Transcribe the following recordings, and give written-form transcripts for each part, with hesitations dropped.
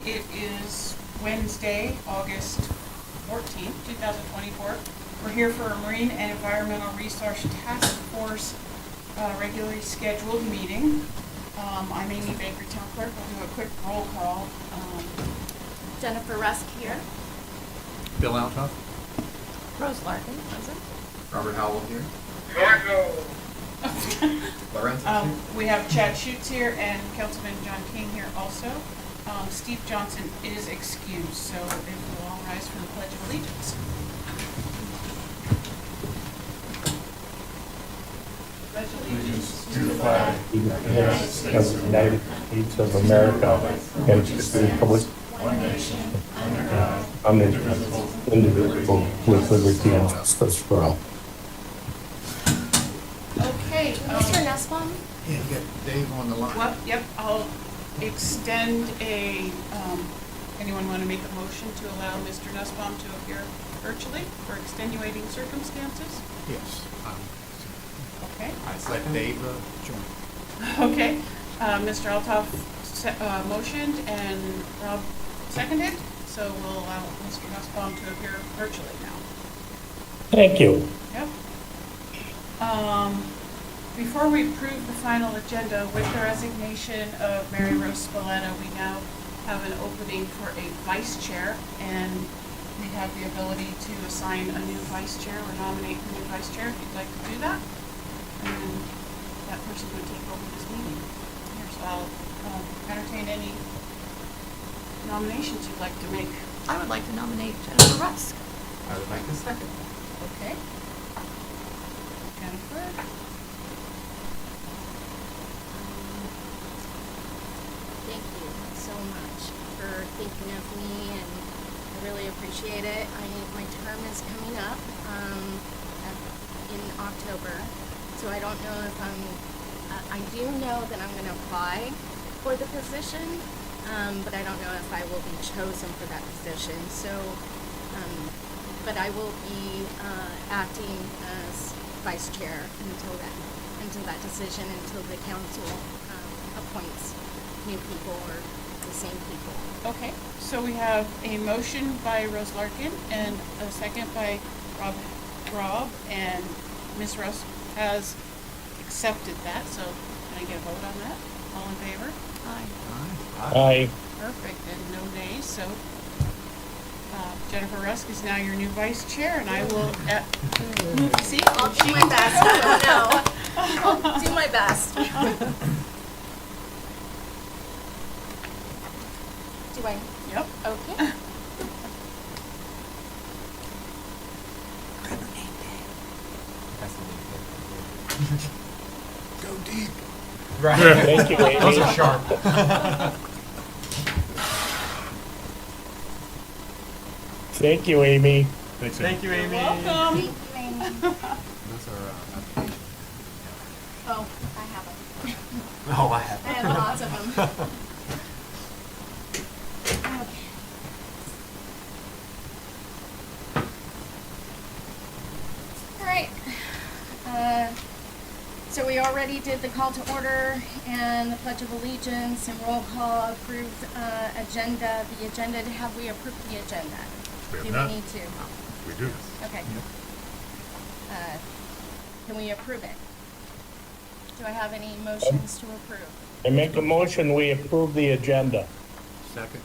It is Wednesday, August 14th, 2024. We're here for a Marine and Environmental Resource Task Force regularly scheduled meeting. I'm Amy Baker, Town Clerk. We'll do a quick roll call. Jennifer Rusk here. Bill Altoff. Rose Larkin, present. Robert Howell here. Lorenzo here. We have Chad Schutz here and Councilman John King here also. Steve Johnson is excused, so if we'll all rise for the Pledge of Allegiance. Pledge allegiance to the flag of the United States of America and to the republic, one nation, under God, indivisible, with liberty and justice for all. Okay. Mr. Nussbaum? Yeah, you got Dave on the line. Well, yep, I'll extend anyone want to make a motion to allow Mr. Nussbaum to appear virtually for extenuating circumstances? Yes. Okay. I'd let Dave join. Okay. Mr. Altoff motioned and Rob seconded, so we'll allow Mr. Nussbaum to appear virtually now. Thank you. Yep. Before we approve the final agenda, with the resignation of Mary Rose Spalletta, we now have an opening for a vice chair, and we have the ability to assign a new vice chair or nominate a new vice chair if you'd like to do that. And that person would take over this meeting. Here, so I'll entertain any nominations you'd like to make. I would like to nominate Jennifer Rusk. I would like to second. Okay. Jennifer. Thank you so much for thinking of me, and I really appreciate it. My term is coming up in October, so I don't know if I do know that I'm going to apply for the position, but I don't know if I will be chosen for that position. So, but I will be acting as vice chair until that decision, until the council appoints new people or the same people. Okay, so we have a motion by Rose Larkin and a second by Rob, and Ms. Rusk has accepted that, so can I get a vote on that? All in favor? Aye. Aye. Perfect, and no nays, so Jennifer Rusk is now your new vice chair, and I will see. I'll do my best. I'll do my best. Do I? Yep. Okay. Go deep. Right. Thank you, Amy. Those are sharp. Thank you, Amy. Thank you, Amy. Welcome. Thank you, Amy. Those are applications. Oh, I have them. Oh, I have. I have lots of them. Okay. All right. So we already did the call to order and the Pledge of Allegiance and roll call, approved agenda. The agenda, have we approved the agenda? We have Do not. we need to? We do. Okay. Can we approve it? Do I have any motions to approve? I make a motion, we approve the agenda. Second.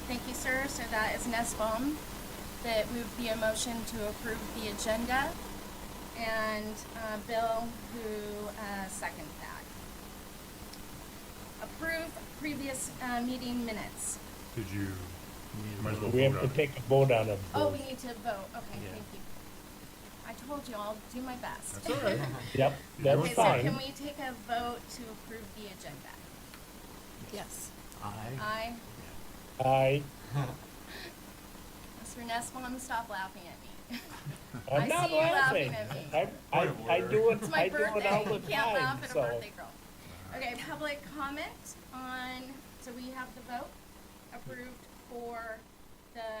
Thank you, sir. So that is Nussbaum. That would be a motion to approve the agenda. And Bill, who seconds that. Approve previous meeting minutes. Did you, might as well We have vote to on it. take a vote on it. Oh, we need to vote. Okay, Yeah. thank you. I told you I'll do my best. That's all right. Yep, that's Okay, so can fine. we take a vote to approve the agenda? Yes. Aye. Aye. Aye. Mr. Nussbaum, stop laughing at me. I'm I not see you laughing laughing. at me. I do it, It's my I do it all birthday. the You can't laugh time, at a so. birthday girl. Okay, public comment on, so we have the vote approved for the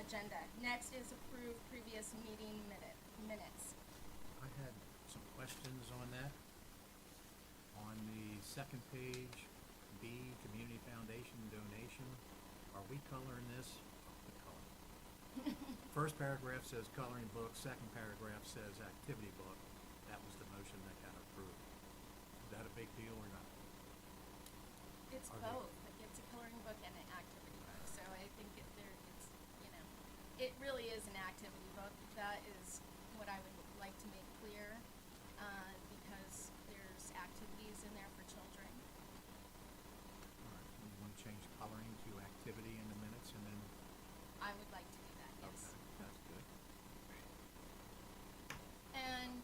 agenda. Next is approved previous meeting minutes. I had some questions on that. On the second page, B, Community Foundation donation. Are we coloring this? The color. First paragraph says coloring book, second paragraph says activity book. That was the motion that got approved. Is that a big deal or not? It's Are they- both. It's a coloring book and an activity book. So I think it's, you know, it really is an activity book. That is what I would like to make clear, because there's activities in there for children. All right, you want to change coloring to activity in the minutes and then, I would like to do that, yes. okay, that's good. And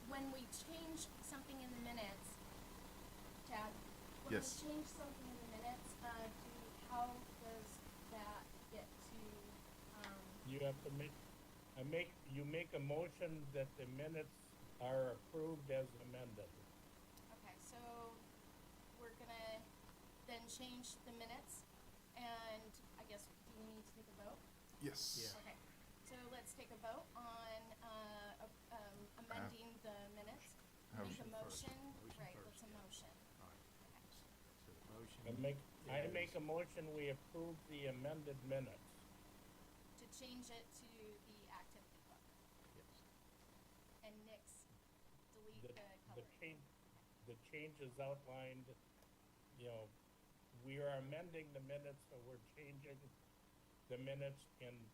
when we change something in the minutes, Chad, when Yes. we change something in the minutes, how does that get to, You have to you make a motion that the minutes are approved as amended. okay, so we're gonna then change the minutes, and I guess, do we need to take a vote? Yes. Yeah. Okay, so let's take a vote on amending the minutes. Make a Motion first. motion, Motion right, first, what's a yeah. motion? All right, Okay. so the motion. I is- make a motion, we approve the amended minutes. To change it to the activity book, Yes. and nix, delete The, the the coloring. change, the changes outlined, you know, we are amending the minutes, so we're changing the minutes and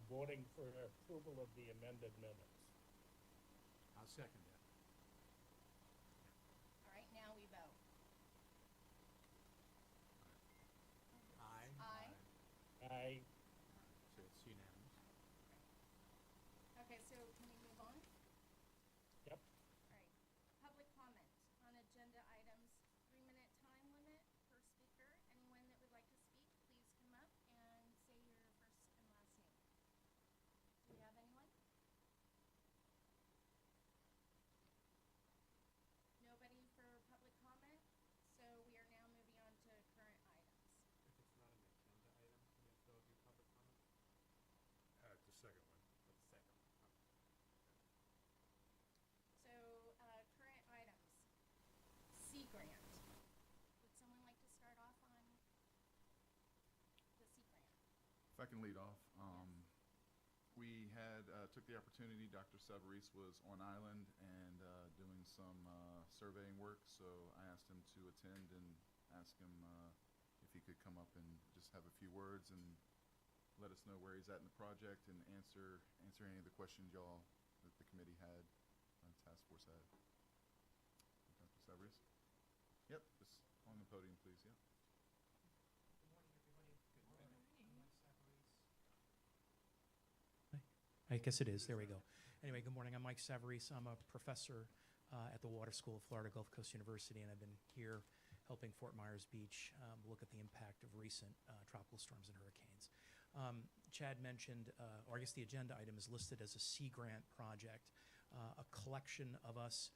voting for approval of the amended minutes. I'll second that. All right, now we vote. Aye. I, So it's unanimous. Okay, so can we move on? yep, All right, public comment on agenda items, 3-minute time limit per speaker. Anyone that would like to speak, please come up and say your first and last name. Do we have anyone? Nobody for public comment, so we are now moving on to current items. If it's not an agenda item, you have to go do public comment? The second one. The second one. So, current items. Sea grant. Would someone like to start off on the sea grant? If I can lead off, we had took the opportunity. Dr. Savarese was on island and doing some surveying work, so I asked him to attend and ask him if he could come up and just have a few words and let us know where he's at in the project and answer any of the questions y'all that the committee had, task force had. Dr. Savarese? Yep, just on the podium, please. Yep. Good morning, everybody. Good morning. I'm Mike Savarese. I guess it is. There we go. Anyway, good morning. I'm Mike Savarese. I'm a professor at the Water School of Florida Gulf Coast University, and I've been here helping Fort Myers Beach look at the impact of recent tropical storms and hurricanes. Chad mentioned, or I guess the agenda item is listed as a Sea Grant project, a collection of us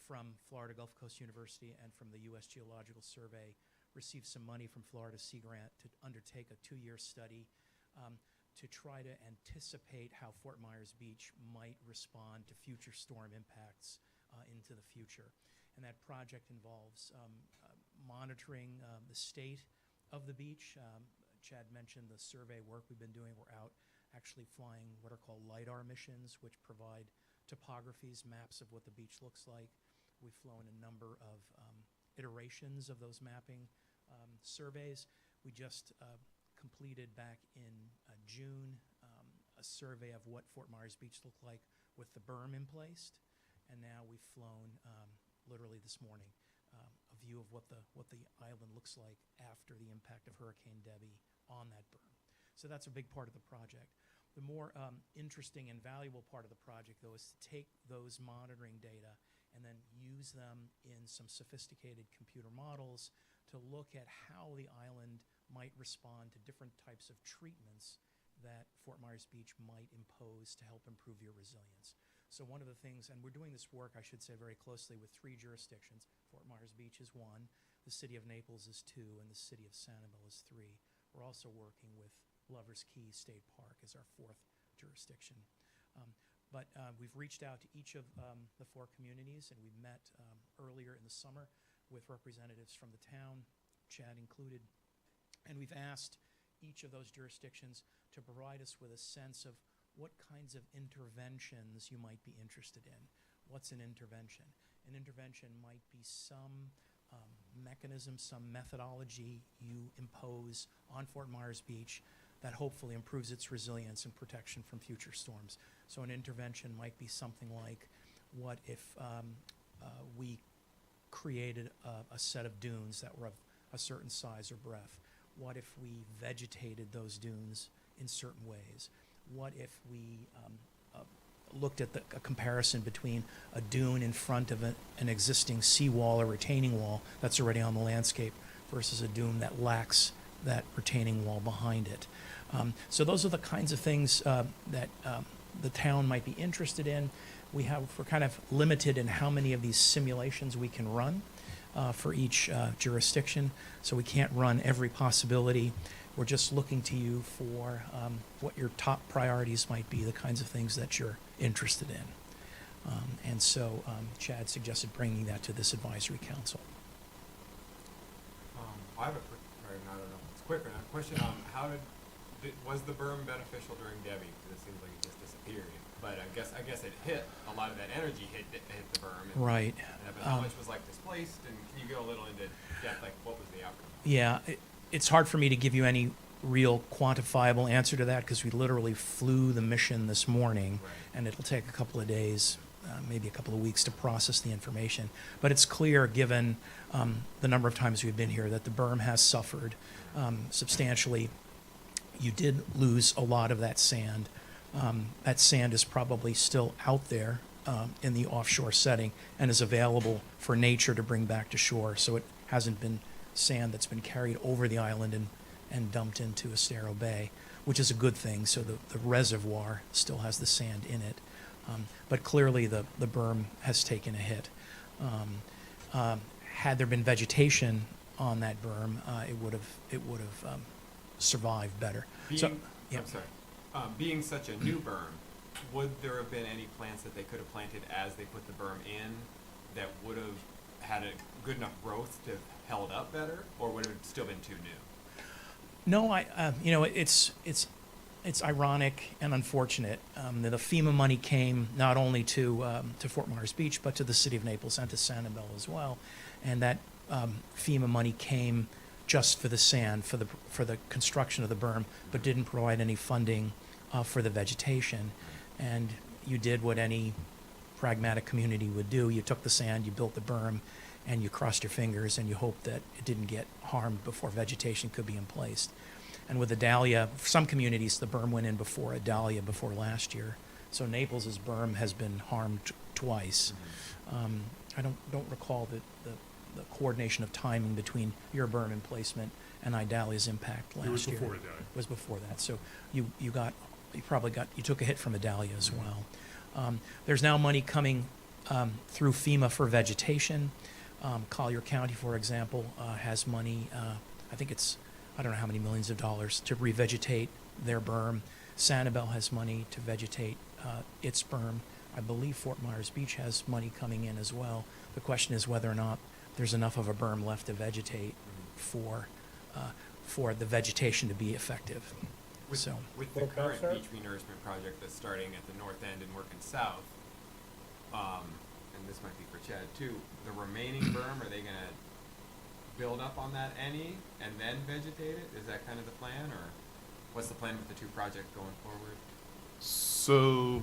from Florida Gulf Coast University and from the U.S. Geological Survey received some money from Florida Sea Grant to undertake a 2-year study to try to anticipate how Fort Myers Beach might respond to future storm impacts into the future. And that project involves monitoring the state of the beach. Chad mentioned the survey work we've been doing. We're out actually flying what are called LiDAR missions, which provide topographies, maps of what the beach looks like. We've flown a number of iterations of those mapping surveys. We just completed back in June a survey of what Fort Myers Beach looked like with the berm in place, and now we've flown literally this morning a view of what the island looks like after the impact of Hurricane Debby on that berm. So that's a big part of the project. The more interesting and valuable part of the project, though, is to take those monitoring data and then use them in some sophisticated computer models to look at how the island might respond to different types of treatments that Fort Myers Beach might impose to help improve your resilience. So one of the things, and we're doing this work, I should say, very closely with 3 jurisdictions. Fort Myers Beach is 1, the city of Naples is 2, and the city of Sanibel is 3. We're also working with Lover's Key State Park as our 4th jurisdiction. But we've reached out to each of the 4 communities, and we met earlier in the summer with representatives from the town, Chad included, and we've asked each of those jurisdictions to provide us with a sense of what kinds of interventions you might be interested in. What's an intervention? An intervention might be some mechanism, some methodology you impose on Fort Myers Beach that hopefully improves its resilience and protection from future storms. So an intervention might be something like, what if we created a set of dunes that were of a certain size or breadth? What if we vegetated those dunes in certain ways? What if we looked at a comparison between a dune in front of an existing seawall or retaining wall that's already on the landscape versus a dune that lacks that retaining wall behind it? So those are the kinds of things that the town might be interested in. We're kind of limited in how many of these simulations we can run for each jurisdiction, so we can't run every possibility. We're just looking to you for what your top priorities might be, the kinds of things that you're interested in. And so Chad suggested bringing that to this advisory council. I have a quick, or I don't know if it's quick or not, question on was the berm beneficial during Debbie? Because it seems like it just disappeared. But I guess it hit, a lot of that energy hit the berm. And, Right. But how much was like displaced? And can you go a little into depth, like what was the outcome? Yeah, it's hard for me to give you any real quantifiable answer to that because we literally flew the mission this morning, Right. and it'll take a couple of days, maybe a couple of weeks to process the information. But it's clear, given the number of times we've been here, that the berm has suffered substantially. You did lose a lot of that sand. That sand is probably still out there in the offshore setting and is available for nature to bring back to shore. So it hasn't been sand that's been carried over the island and dumped into Estero Bay, which is a good thing. So the reservoir still has the sand in it. But clearly the berm has taken a hit. Had there been vegetation on that berm, it would have survived better. Yeah. I'm sorry. Being such a new berm, would there have been any plants that they could have planted as they put the berm in that would have had a good enough growth to have held up better, or would it have still been too new? No, it's ironic and unfortunate that the FEMA money came not only to Fort Myers Beach, but to the city of Naples and to Sanibel as well, and that FEMA money came just for the sand, for the construction of the berm, but didn't provide any funding for the vegetation. And you did what any pragmatic community would do. You took the sand, you built the berm, and you crossed your fingers and you hoped that it didn't get harmed before vegetation could be in place. And with the dahlia, for some communities, the berm went in before a dahlia before last year. So Naples's berm has been harmed twice. I don't recall the coordination of timing between your berm emplacement and Idalia's impact last year. It was before Idalia. It was before that. So you took a hit from Idalia as well. There's now money coming through FEMA for vegetation. Collier County, for example, has money, I don't know how many millions of dollars to revegetate their berm. Sanibel has money to vegetate its berm. I believe Fort Myers Beach has money coming in as well. The question is whether or not there's enough of a berm left to vegetate for the vegetation to be effective. With the Well, current sir? beach renourishment project that's starting at the north end and working south, and this might be for Chad too, the remaining berm, are they gonna build up on that any and then vegetate it? Is that kind of the plan, or what's the plan with the two projects going forward? So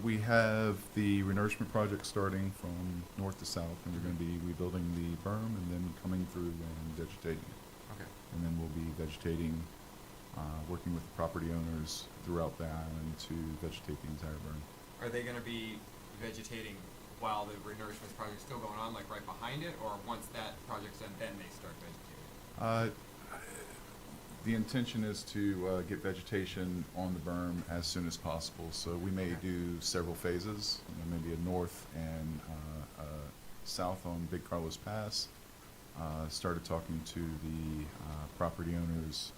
we have the renourishment project starting from north to south, and we're going to be rebuilding the berm and then coming through and vegetating it. Okay. And then we'll be vegetating, working with the property owners throughout the island to vegetate the entire berm. Are they gonna be vegetating while the renourishment project's still going on, like right behind it, or once that project's done, then they start vegetating? The intention is to get vegetation on the berm as soon as possible. So we may Okay. do several phases, maybe a north and south on Big Carlos Pass. Started talking to the property owners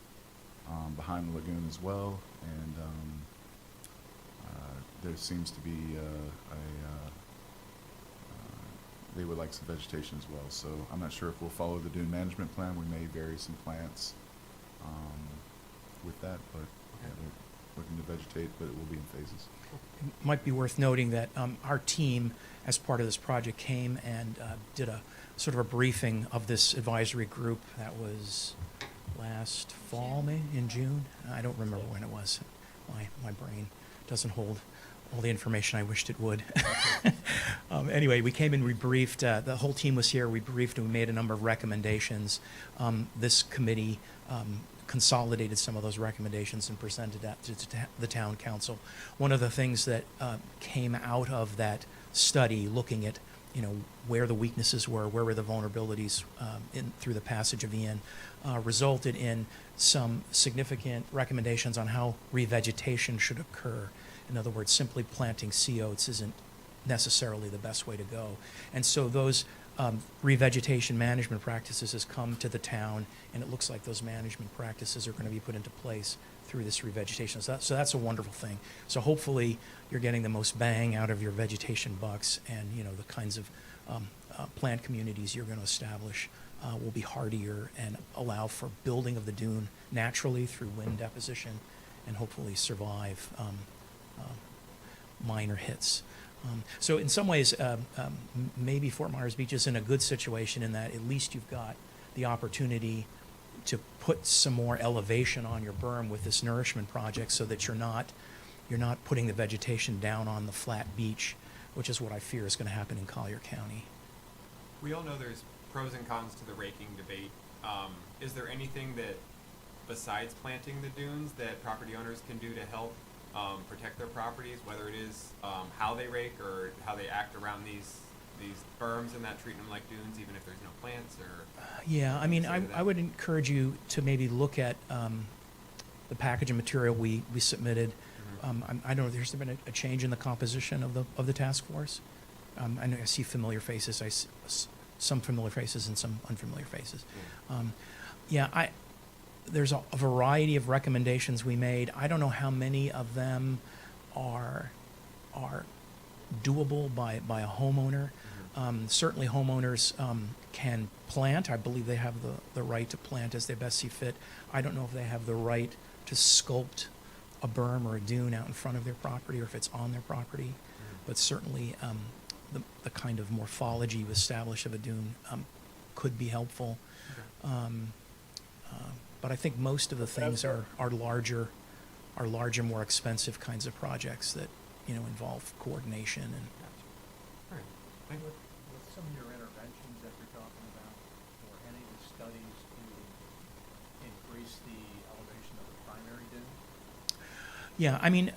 behind the lagoon as well, and there seems to be they would like some vegetation as well. So I'm not sure if we'll follow the dune management plan. We may vary some plants with that, but yeah, we're looking to vegetate, but it will be in phases. It might be worth noting that our team, as part of this project, came and did a sort of a briefing of this advisory group. That was last fall, May, in June. I don't remember when it was. My brain doesn't hold all the information I wished it would. Anyway, we came and we briefed, the whole team was here, we briefed and we made a number of recommendations. This committee consolidated some of those recommendations and presented that to the town council. One of the things that came out of that study, looking at where the weaknesses were, where were the vulnerabilities through the passage of the inn, resulted in some significant recommendations on how revegetation should occur. In other words, simply planting sea oats isn't necessarily the best way to go. And so those revegetation management practices has come to the town, and it looks like those management practices are going to be put into place through this revegetation. So that's a wonderful thing. So hopefully you're getting the most bang out of your vegetation bucks, and the kinds of plant communities you're going to establish will be hardier and allow for building of the dune naturally through wind deposition, and hopefully survive minor hits. So in some ways, maybe Fort Myers Beach is in a good situation in that at least you've got the opportunity to put some more elevation on your berm with this nourishment project, so that you're not putting the vegetation down on the flat beach, which is what I fear is going to happen in Collier County. We all know there's pros and cons to the raking debate. Is there anything that, besides planting the dunes, that property owners can do to help protect their properties, whether it is how they rake or how they act around these berms and that treating them like dunes, even if there's no plants? Or Yeah, I mean, I would encourage you to maybe look at the packaging material we submitted. I don't know, there's been a change in the composition of the task force. I know I see familiar faces. I see some familiar faces and some unfamiliar faces. There's a variety of recommendations we made. I don't know how many of them are doable by a homeowner. Certainly homeowners can plant. I believe they have the right to plant as they best see fit. I don't know if they have the right to sculpt a berm or a dune out in front of their property, or if it's on their property. But certainly the kind of morphology you establish of a dune could be helpful. But I think most of the things are larger, more expensive kinds of projects that involve coordination and. All right. Thank you. With some of your interventions that you're talking about, or any of the studies to increase the elevation of the primary dune? Yeah, I mean,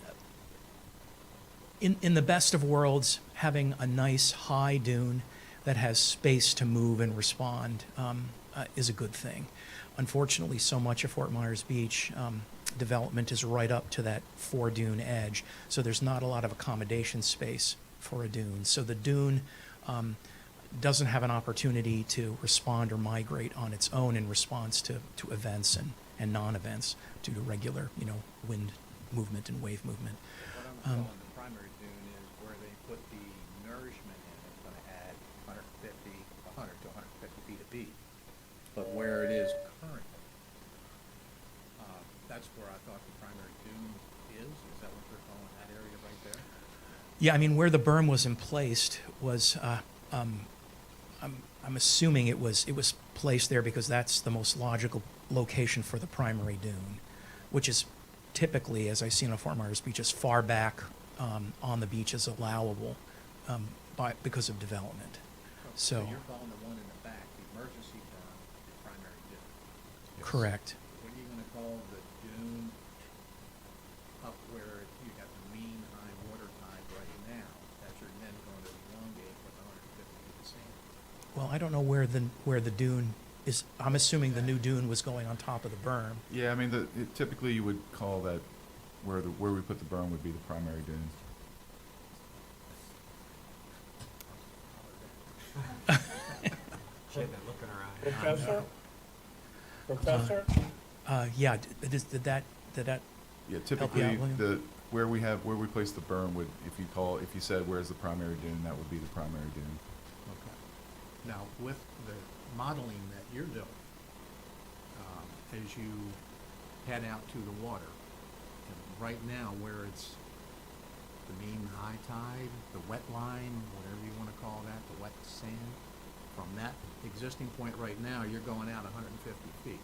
in the best of worlds, having a nice high dune that has space to move and respond is a good thing. Unfortunately, so much of Fort Myers Beach development is right up to that dune edge, so there's not a lot of accommodation space for a dune. So the dune doesn't have an opportunity to respond or migrate on its own in response to events and non-events due to regular, wind movement and wave movement. What I'm calling the primary dune is where they put the nourishment in. It's going to add 100 to 150 feet of beach. But where it is currently, that's where I thought the primary dune is. Is that what they're calling that area right there? Yeah, I mean, where the berm was emplaced was, I'm assuming it was placed there because that's the most logical location for the primary dune, which is typically, as I see on Fort Myers Beach, as far back on the beach as allowable because of development. So you're calling the one in the back, the emergency berm, the primary dune? Correct. What are you going to call the dune up where you got the mean high water tide right now, that you're then going to elongate with 150 feet of sand? Well, I don't know where the dune is. I'm assuming the new dune was going on top of the berm. Yeah, I mean, typically you would call that where we put the berm would be the primary dune. She had that look in her eye. Professor? Yeah, did that Yeah, out, typically William? where we place the berm would, if you said where's the primary dune, that would be the primary dune. Now, with the modeling that you're doing, as you head out to the water, and right now where it's the mean high tide, the wet line, whatever you want to call that, the wet sand, from that existing point right now, you're going out 150 feet.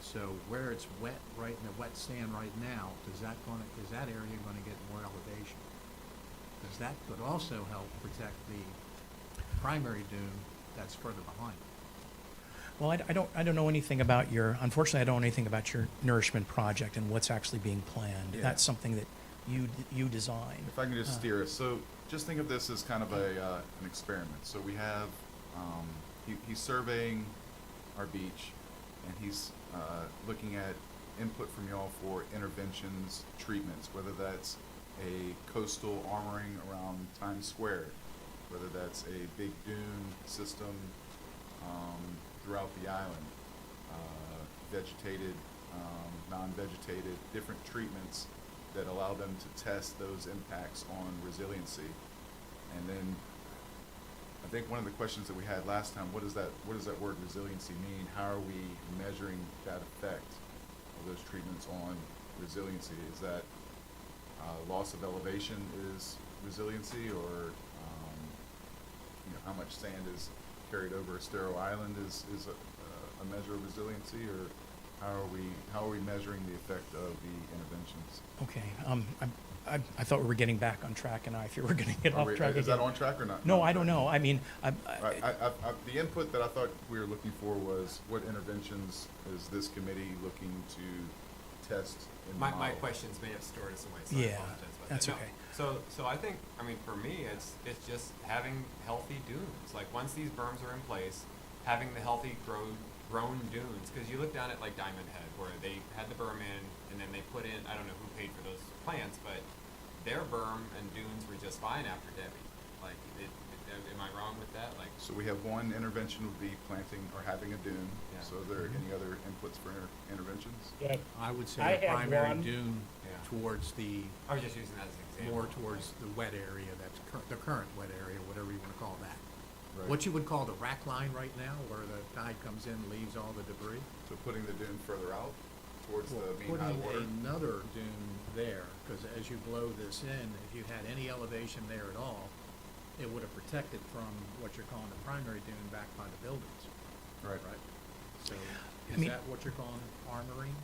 So where it's wet, right in the wet sand right now, is that area gonna get more elevation? Because that could also help protect the primary dune that's further behind. Well, I don't know anything about unfortunately, I don't know anything about your nourishment project and what's actually being planned. Yeah. That's something that you designed. If I can just steer us, so just think of this as kind of an experiment. So we have, he's surveying our beach, and he's looking at input from y'all for interventions, treatments, whether that's a coastal armoring around Times Square, whether that's a big dune system throughout the island, vegetated, non-vegetated, different treatments that allow them to test those impacts on resiliency. And then I think one of the questions that we had last time, what does that word resiliency mean? How are we measuring that effect of those treatments on resiliency? Is that loss of elevation is resiliency, or how much sand is carried over a sterile island is a measure of resiliency, or how are we measuring the effect of the interventions? Okay. I thought we were getting back on track, and I fear we're going to get off track again. Is that on track or not? No, I don't know. I mean, The input that I thought we were looking for was what interventions is this committee looking to test in the My model? questions may have stored us away, so I Yeah, apologize about that's that. okay. So I think, I mean, for me, it's just having healthy dunes. Like, once these berms are in place, having the healthy grown dunes, because you look down at like Diamond Head, where they had the berm in, and then they put in, I don't know who paid for those plants, but their berm and dunes were just fine after Debbie. Like, am I wrong with that? Like, So we have one intervention would be planting or having a dune. Yeah. So are there any other inputs for interventions? Yeah, I would say I a had primary one. dune Yeah. towards the, I was just using that as an example. more towards the wet area, that's the current wet area, whatever you want to call that. Right. What you would call the rack line right now, where the tide comes in, leaves all the debris. So putting the dune further out towards Well, the mean high water? putting another dune there, because as you blow this in, if you had any elevation there at all, it would have protected from what you're calling the primary dune back by the buildings. Right. Right? So I is mean- that what you're calling armoring?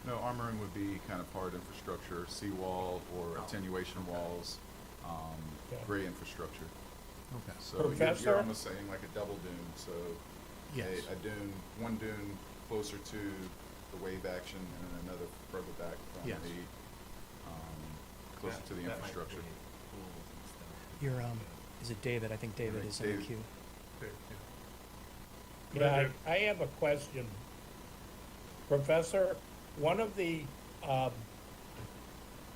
No, armoring would be kind of hard infrastructure, seawall or attenuation walls, Yeah. gray infrastructure. Okay. So you're Professor? almost saying like a double dune, so Yes. a dune, one dune closer to the wave action and then another further back from Yes. the, closer to the That might infrastructure. create pools and stuff. You're, is it David? I think David think is in the Dave- queue. Yeah, I have a question. Professor, one of the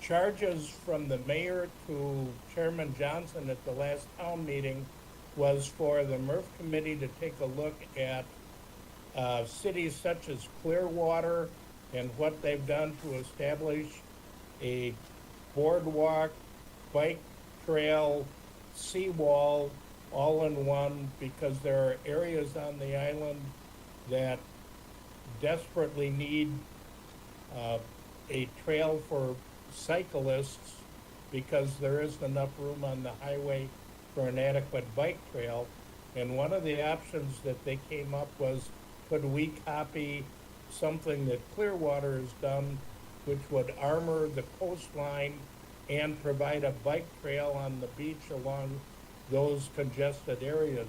charges from the mayor to Chairman Johnson at the last town meeting was for the MERTF committee to take a look at cities such as Clearwater and what they've done to establish a boardwalk, bike trail, seawall, all in one, because there are areas on the island that desperately need a trail for cyclists, because there isn't enough room on the highway for an adequate bike trail. And one of the options that they came up was, could we copy something that Clearwater has done, which would armor the coastline and provide a bike trail on the beach along those congested areas?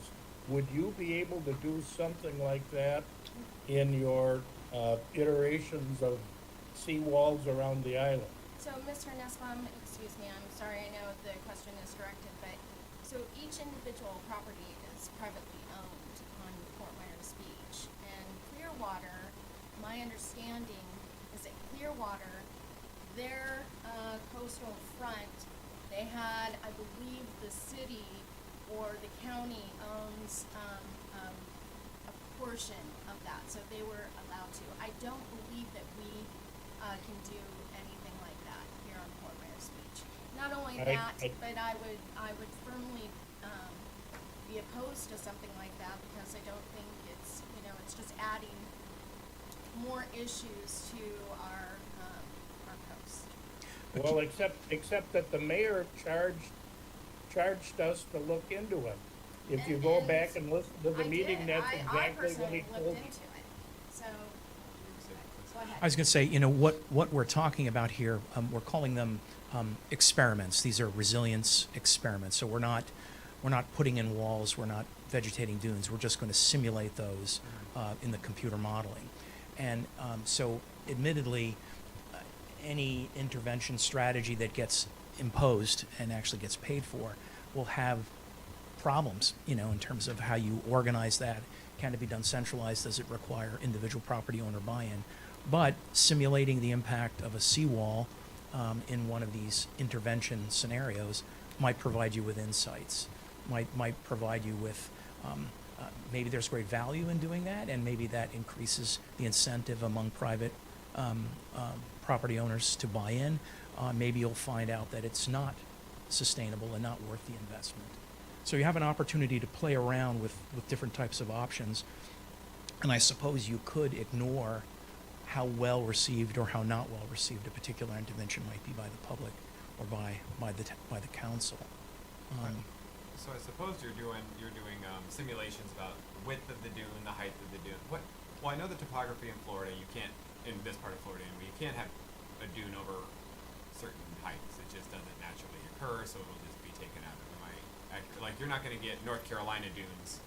Would you be able to do something like that in your iterations of seawalls around the island? So, Mr. Nussbaum, excuse me, I'm sorry, I know the question is directed, but, so each individual property is privately owned on Fort Myers Beach. And Clearwater, my understanding is that Clearwater, their coastal front, they had, I believe the city or the county owns a portion of that, so they were allowed to. I don't believe that we can do anything like that here on Fort Myers Beach. Not only that, but I would firmly be opposed to something like that, because I don't think it's, you know, it's just adding more issues to our coast. Well, except that the mayor charged us to look into it. If you go back and listen to the meeting, that's I exactly what personally he looked told into me. it, so, go ahead. I was going to say, you know, what we're talking about here, we're calling them experiments. These are resilience experiments. So we're not putting in walls, we're not vegetating dunes. We're just going to simulate those in the computer modeling. And so, admittedly, any intervention strategy that gets imposed and actually gets paid for will have problems, you know, in terms of how you organize that. Can it be done centralized? Does it require individual property owner buy-in? But simulating the impact of a seawall in one of these intervention scenarios might provide you with insights, might provide you with maybe there's great value in doing that, and maybe that increases the incentive among private property owners to buy in. Maybe you'll find out that it's not sustainable and not worth the investment. So you have an opportunity to play around with different types of options, and I suppose you could ignore how well received or how not well received a particular intervention might be by the public or by the council. So I suppose you're doing simulations about the width of the dune, the height of the dune. Well, I know the topography in Florida. You can't, in this part of Florida, anyway, you can't have a dune over certain heights. It just doesn't naturally occur, so it'll just be taken out. Like, you're not going to get North Carolina dunes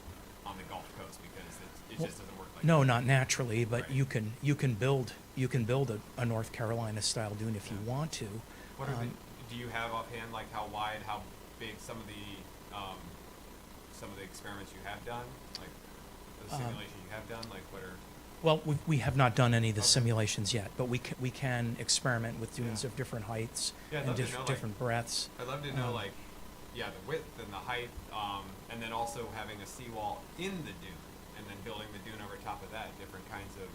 on the Gulf Coast because it just doesn't work like that. No, not naturally, but Right. you can build a North Carolina style dune if you want to. What are do you have offhand, like how wide, how big some of the experiments you have done, like the simulation you have done, like what are? Well, we have not done any of the Okay. simulations yet, but we can experiment with dunes Yeah. of different heights Yeah, I'd and love to know, like- different breadths. I'd love to know, Um, like, yeah, the width and the height, and then also having a seawall in the dune, and then building the dune over top of that. Different kinds of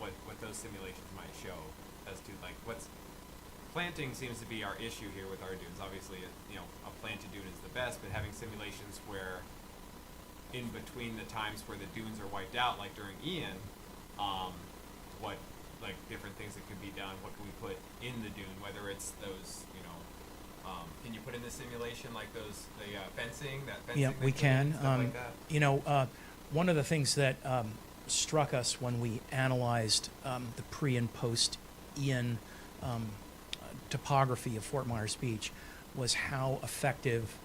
what those simulations might show as to like what's planting seems to be our issue here with our dunes. Obviously, a planted dune is the best, but having simulations where in between the times where the dunes are wiped out, like during Ian, what like different things that could be done. What can we put in the dune? Whether it's those, can you put in the simulation like the fencing, that fencing? Yeah, they we put in, can. stuff like that? One of the things that struck us when we analyzed the pre and post Ian topography of Fort Myers Beach was how effective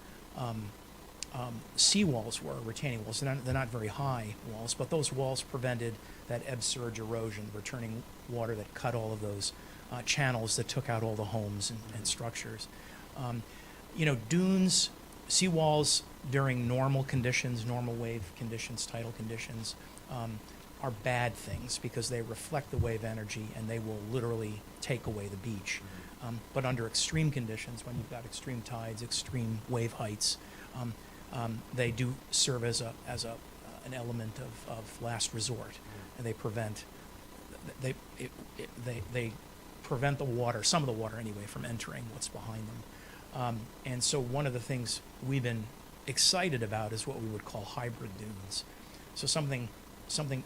seawalls were, retaining walls. They're not very high walls, but those walls prevented that ebb surge erosion, the returning water that cut all of those channels that took out all the homes and structures. Dunes, seawalls during normal conditions, normal wave conditions, tidal conditions, are bad things because they reflect the wave energy and they will literally take away the beach. But under extreme conditions, when you've got extreme tides, extreme wave heights, they do serve as an element of last resort, and they prevent the water, some of the water anyway, from entering what's behind them. And so one of the things we've been excited about is what we would call hybrid dunes. So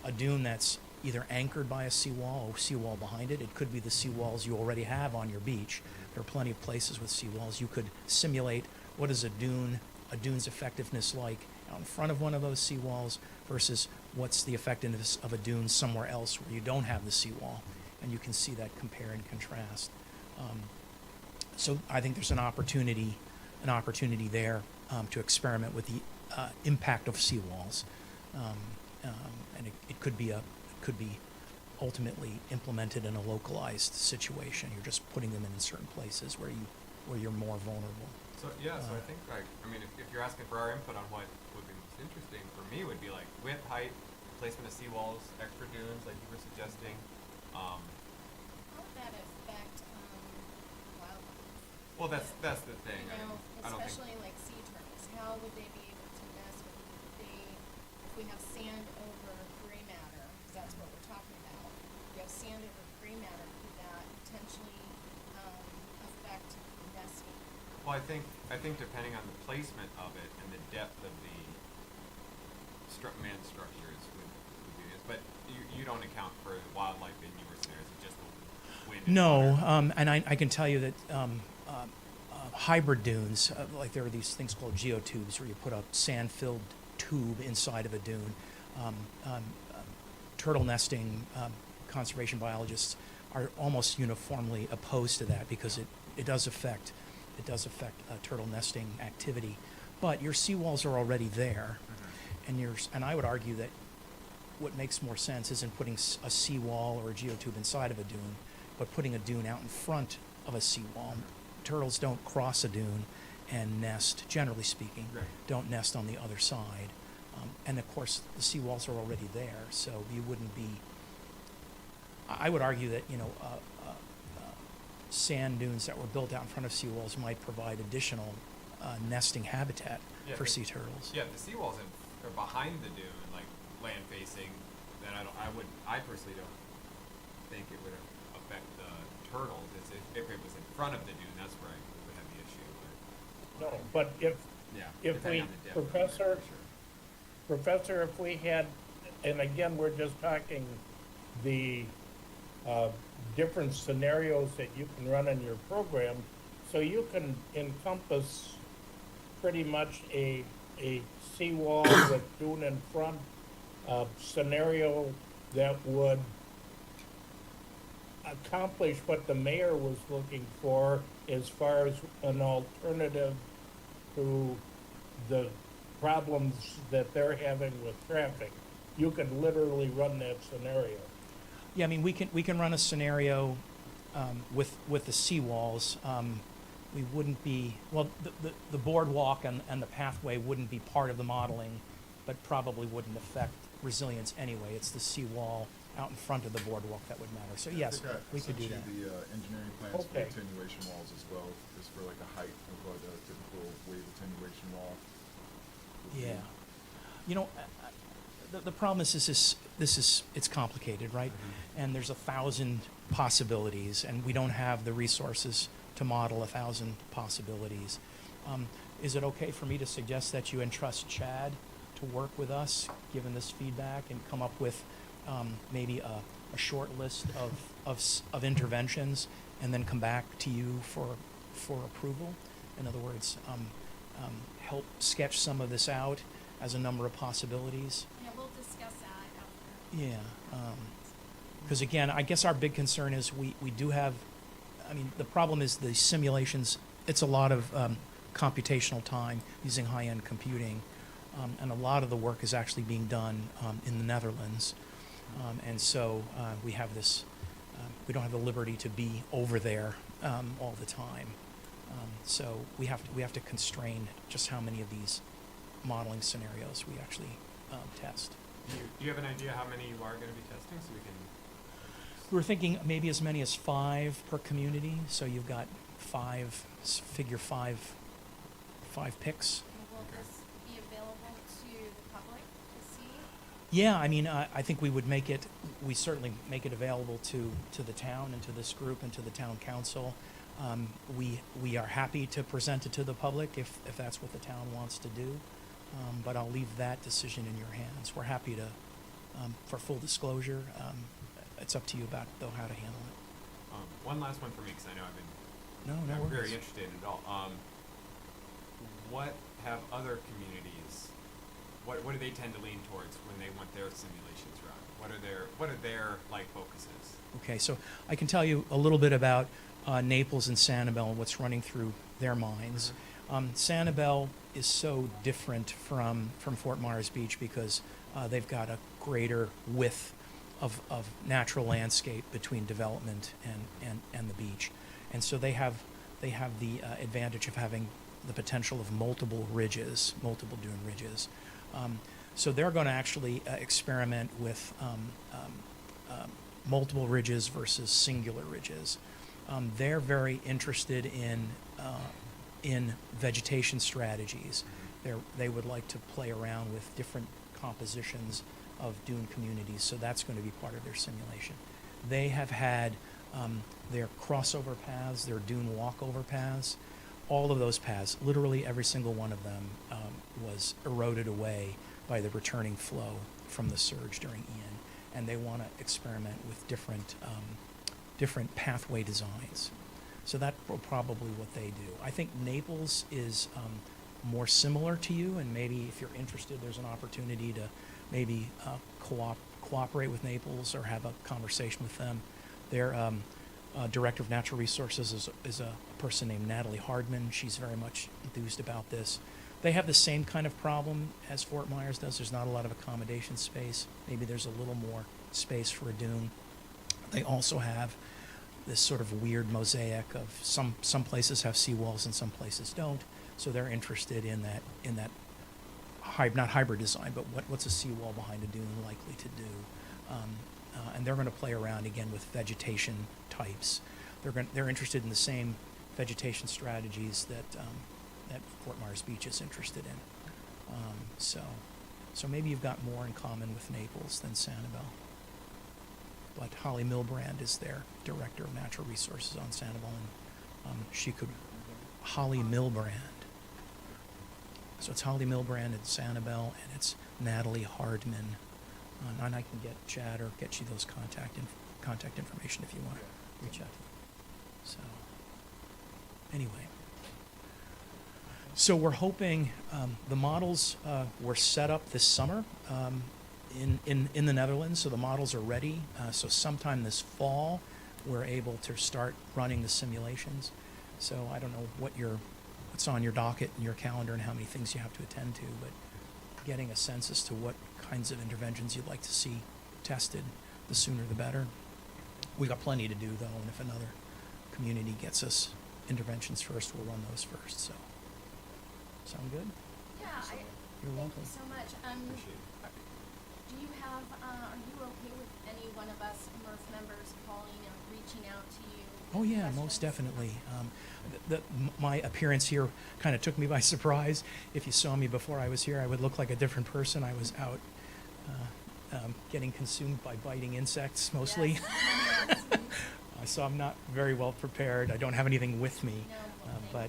a dune that's either anchored by a seawall or seawall behind it. It could be the seawalls you already have on your beach. There are plenty of places with seawalls. You could simulate what is a dune's effectiveness like out in front of one of those seawalls versus what's the effectiveness of a dune somewhere else where you don't have the seawall. And you can see that compare and contrast. So I think there's an opportunity there to experiment with the impact of seawalls, and it could be ultimately implemented in a localized situation. You're just putting them in certain places where you're more vulnerable. So I think if you're asking for our input on what would be most interesting for me would be like width, height, placement of seawalls, extra dunes, like you were suggesting. How would that affect wildlife? Well, that's the thing. I don't think. Especially like sea turtles. How would they be able to nest if we have sand over gray matter? Because that's what we're talking about. If you have sand over gray matter, could that potentially affect nesting? Well, I think depending on the placement of it and the depth of the man structures would do this, but you don't account for wildlife in your scenarios, it's just the wind and No, water. and I can tell you that hybrid dunes, like there are these things called geotubes where you put a sand-filled tube inside of a dune. Turtle nesting conservation biologists are almost uniformly opposed to that because it does affect turtle nesting activity. But your seawalls are already there, and I would argue that what makes more sense isn't putting a seawall or a geotube inside of a dune, but putting a dune out in front of a seawall. Turtles don't cross a dune and nest, generally speaking, Right. don't nest on the other side. And of course, the seawalls are already there, so you wouldn't be. I would argue that sand dunes that were built out in front of seawalls might provide additional nesting habitat Yeah, for but- sea turtles. Yeah, if the seawalls are behind the dune, like land facing, then I personally don't think it would affect the turtles. If it was in front of the dune, that's where I would have the issue, but, No, but if yeah. If depending we- on the depth of the Professor- for sure. Professor, if we had, and again, we're just talking the different scenarios that you can run in your program, so you can encompass pretty much a seawall with dune in front scenario that would accomplish what the mayor was looking for as far as an alternative to the problems that they're having with traffic. You can literally run that scenario. Yeah, I mean, we can run a scenario with the seawalls. We wouldn't be, well, the boardwalk and the pathway wouldn't be part of the modeling, but probably wouldn't affect resilience anyway. It's the seawall out in front of the boardwalk that would matter. So I yes, think I we could do sent that. you the engineering plans for Okay. attenuation walls as well, just for like the height of what a typical wave attenuation wall would be. Yeah. You know, the problem is it's complicated, right? And there's 1,000 possibilities, and we don't have the resources to model 1,000 possibilities. Is it okay for me to suggest that you entrust Chad to work with us, given this feedback, and come up with maybe a short list of interventions, and then come back to you for approval? In other words, help sketch some of this out as a number of possibilities. Yeah, we'll discuss that after. Yeah, because again, I guess our big concern is we do have, I mean, the problem is the simulations, it's a lot of computational time using high-end computing, and a lot of the work is actually being done in the Netherlands. And so we have this, we don't have the liberty to be over there all the time. So we have to constrain just how many of these modeling scenarios we actually test. Do you have an idea how many you are going to be testing, so we can? We're thinking maybe as many as 5 per community, so you've got 5 picks. And will this be available to the public to see? Yeah, I mean, I think we certainly make it available to the town and to this group and to the town council. We are happy to present it to the public if that's what the town wants to do, but I'll leave that decision in your hands. We're happy to, for full disclosure, it's up to you about though how to handle it. One last one for me, because I know I've been No I'm very worries. interested in it all. What have other communities? What do they tend to lean towards when they want their simulations run? What are their like focuses? Okay, so I can tell you a little bit about Naples and Sanibel and what's running through their minds. Sanibel is so different from Fort Myers Beach because they've got a greater width of natural landscape between development and the beach. And so they have the advantage of having the potential of multiple dune ridges. So they're going to actually experiment with multiple ridges versus singular ridges. They're very interested in vegetation strategies. They would like to play around with different compositions of dune communities, so that's going to be part of their simulation. They have had their crossover paths, their dune walkover paths. All of those paths, literally every single one of them, was eroded away by the returning flow from the surge during Ian, and they want to experiment with different pathway designs. So that's probably what they do. I think Naples is more similar to you, and maybe if you're interested, there's an opportunity to maybe cooperate with Naples or have a conversation with them. Their director of natural resources is a person named Natalie Hardman. She's very much enthused about this. They have the same kind of problem as Fort Myers does. There's not a lot of accommodation space. Maybe there's a little more space for a dune. They also have this sort of weird mosaic of some places have seawalls and some places don't. So they're interested in that not hybrid design, but what's a seawall behind a dune likely to do? And they're going to play around again with vegetation types. They're interested in the same vegetation strategies that Fort Myers Beach is interested in. So maybe you've got more in common with Naples than Sanibel. But Holly Milbrand is their director of natural resources on Sanibel, and Holly Milbrand. So it's Holly Milbrand at Sanibel, and it's Natalie Hardman. And I can get Chad or get you those contact information if you want to reach out to them. So anyway, so we're hoping the models were set up this summer in the Netherlands, so the models are ready. So sometime this fall, we're able to start running the simulations. So I don't know what's on your docket and your calendar and how many things you have to attend to, but getting a sense as to what kinds of interventions you'd like to see tested, the sooner the better. We got plenty to do though, and if another community gets us interventions first, we'll run those first. So, sound good? Yeah, You're welcome. Thank you so much. Do you have, are you okay with any one of us MERF members calling and reaching out to you? Oh with yeah, most questions? definitely. My appearance here kind of took me by surprise. If you saw me before I was here, I would look like a different person. I was out getting consumed by biting insects mostly. Yes. So I'm not very well prepared. I don't have anything with me, No,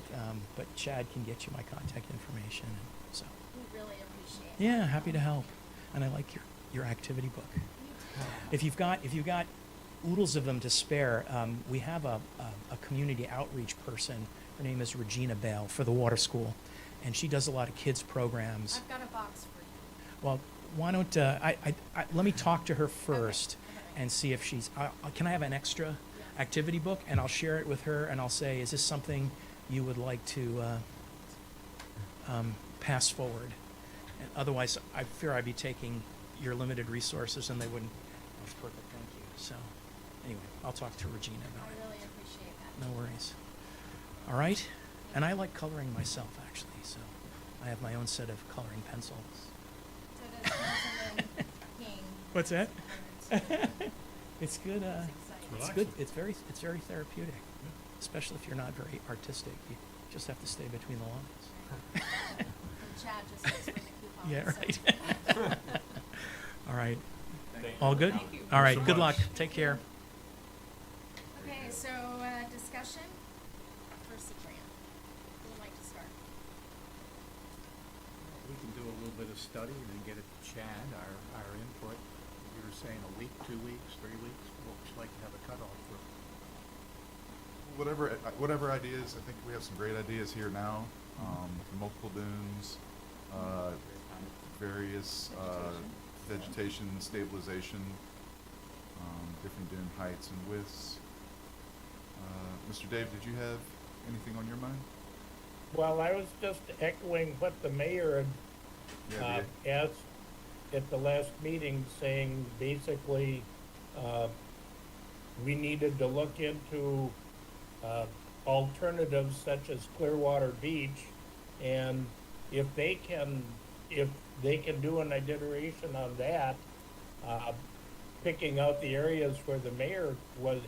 but Chad can get you my contact information. So we really appreciate it. yeah, happy to help. And I like your activity book. If you've got oodles of them to spare, we have a community outreach person. Her name is Regina Bale for the water school, and she does a lot of kids programs. I've got a box for you. Well, why don't let me talk to her first Okay. and see if she's. Can I have an extra activity book, and I'll share it with her, and I'll say, is this something you would like to pass forward? And otherwise, I fear I'd be taking your limited resources, and they wouldn't. That's perfect. Thank you. So. Anyway, I'll talk to Regina I about it. really appreciate that. No worries. All right. And I like coloring myself, actually, so I have my own set of coloring pencils. So does Councilman King. What's that? It's It's good. It's good. Relaxing. It's very therapeutic, especially if you're not very artistic. You just have to stay between the lines. And Chad just goes for the coupons. Yeah, so- right. All right. Thank you All for good? coming. All right. so Good luck. much. Take care. Okay, so, discussion for Cyprian. Who would like to start? We can do a little bit of study and then get it to Chad, our input. You were saying a week, 2 weeks, 3 weeks, what would you like to have a cutoff for? Whatever ideas, I think we have some great ideas here now. Multiple dunes, various vegetation stabilization, different dune heights and widths. Mr. Dave, did you have anything on your mind? Well, I was just echoing what the mayor had asked at the last meeting, saying basically, we needed to look into, alternatives such as Clearwater Beach, and if they can do an iteration on that, picking out the areas where the mayor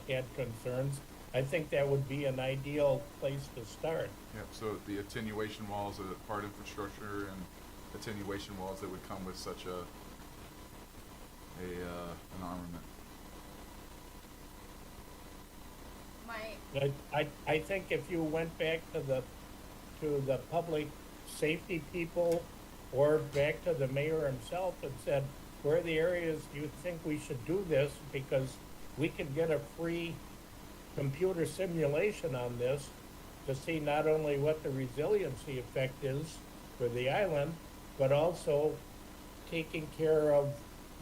had concerns, I think that would be an ideal place to start. Yeah, so the attenuation walls are part infrastructure, and attenuation walls that would come with such an armament. I think if you went back to the public safety people or back to the mayor himself and said, where are the areas you think we should do this? Because we could get a free computer simulation on this to see not only what the resiliency effect is for the island, but also taking care of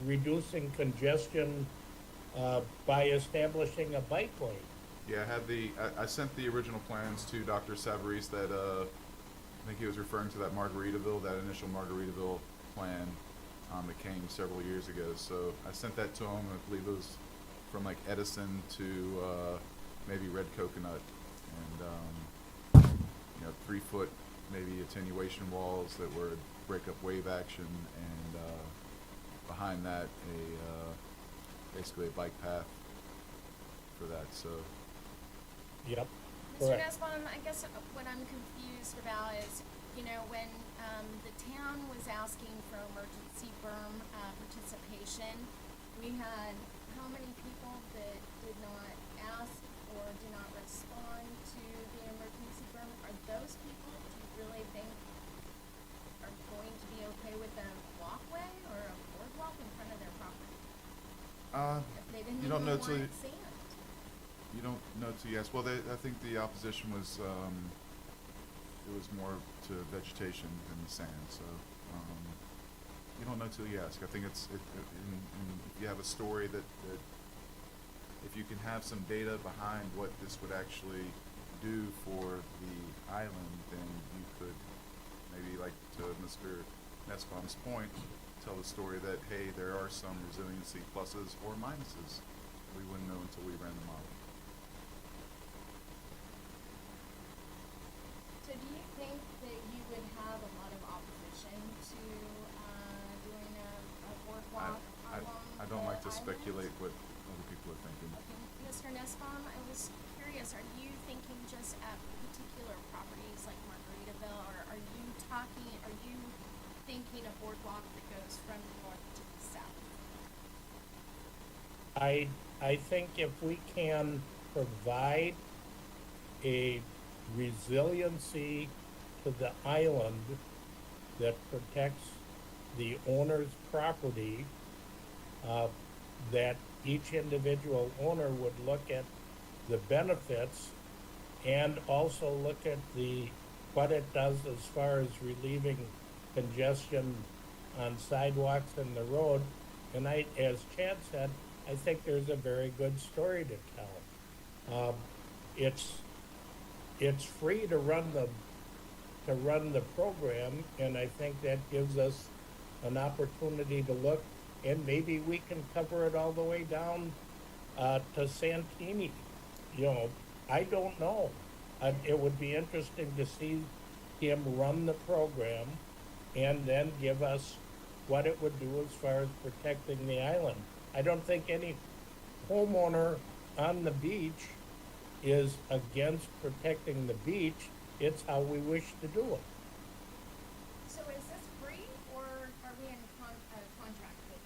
reducing congestion by establishing a bike lane. Yeah, I sent the original plans to Dr. Savarese that, I think he was referring to that Margaritaville, that initial Margaritaville plan, that came several years ago. So I sent that to him. I believe it was from like Edison to, maybe Red Coconut, and, 3-foot maybe attenuation walls that would break up wave action, and, behind that, basically a bike path for that, so. Yep, Mr. correct. Nussbaum, I guess what I'm confused about is, when the town was asking for emergency berm participation, we had how many people that did not ask or did not respond to the emergency berm? Are those people, do you really think, are going to be okay with a walkway or a boardwalk in front of their property? If they didn't You don't even know till want sand? You don't know till yes. Well, I think the opposition was, it was more to vegetation than the sand, so, you don't know till you ask. I think if you have a story that if you can have some data behind what this would actually do for the island, then you could maybe, like to Mr. Nussbaum's point, tell the story that, hey, there are some resiliency pluses or minuses. We wouldn't know until we ran the model. So do you think that you would have a lot of opposition to doing a boardwalk along I don't like to the island? speculate what other people are thinking. Okay, Mr. Nussbaum, I was curious, are you thinking just at particular properties like Margaritaville, or are you thinking a boardwalk that goes from the north to the south? I think if we can provide a resiliency to the island that protects the owner's property, that each individual owner would look at the benefits and also look at what it does as far as relieving congestion on sidewalks and the road. And as Chad said, I think there's a very good story to tell. It's free to run the program, and I think that gives us an opportunity to look, and maybe we can cover it all the way down to Santini. I don't know. It would be interesting to see him run the program and then give us what it would do as far as protecting the island. I don't think any homeowner on the beach is against protecting the beach. It's how we wish to do it. So is this free, or are we in contract with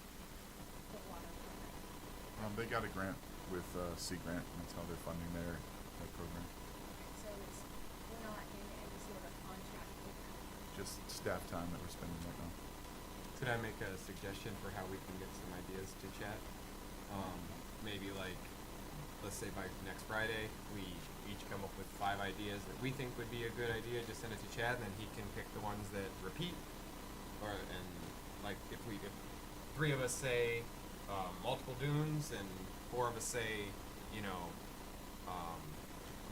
the water program? They got a grant with Sea Grant, and that's how they're funding their program. So we're not in any sort of contract with them? Just staff time that we're spending right now. Could I make a suggestion for how we can get some ideas to chat? Maybe like, let's say by next Friday, we each come up with 5 ideas that we think would be a good idea, just send it to Chad, and then he can pick the ones that repeat. And like if 3 of us say multiple dunes and 4 of us say,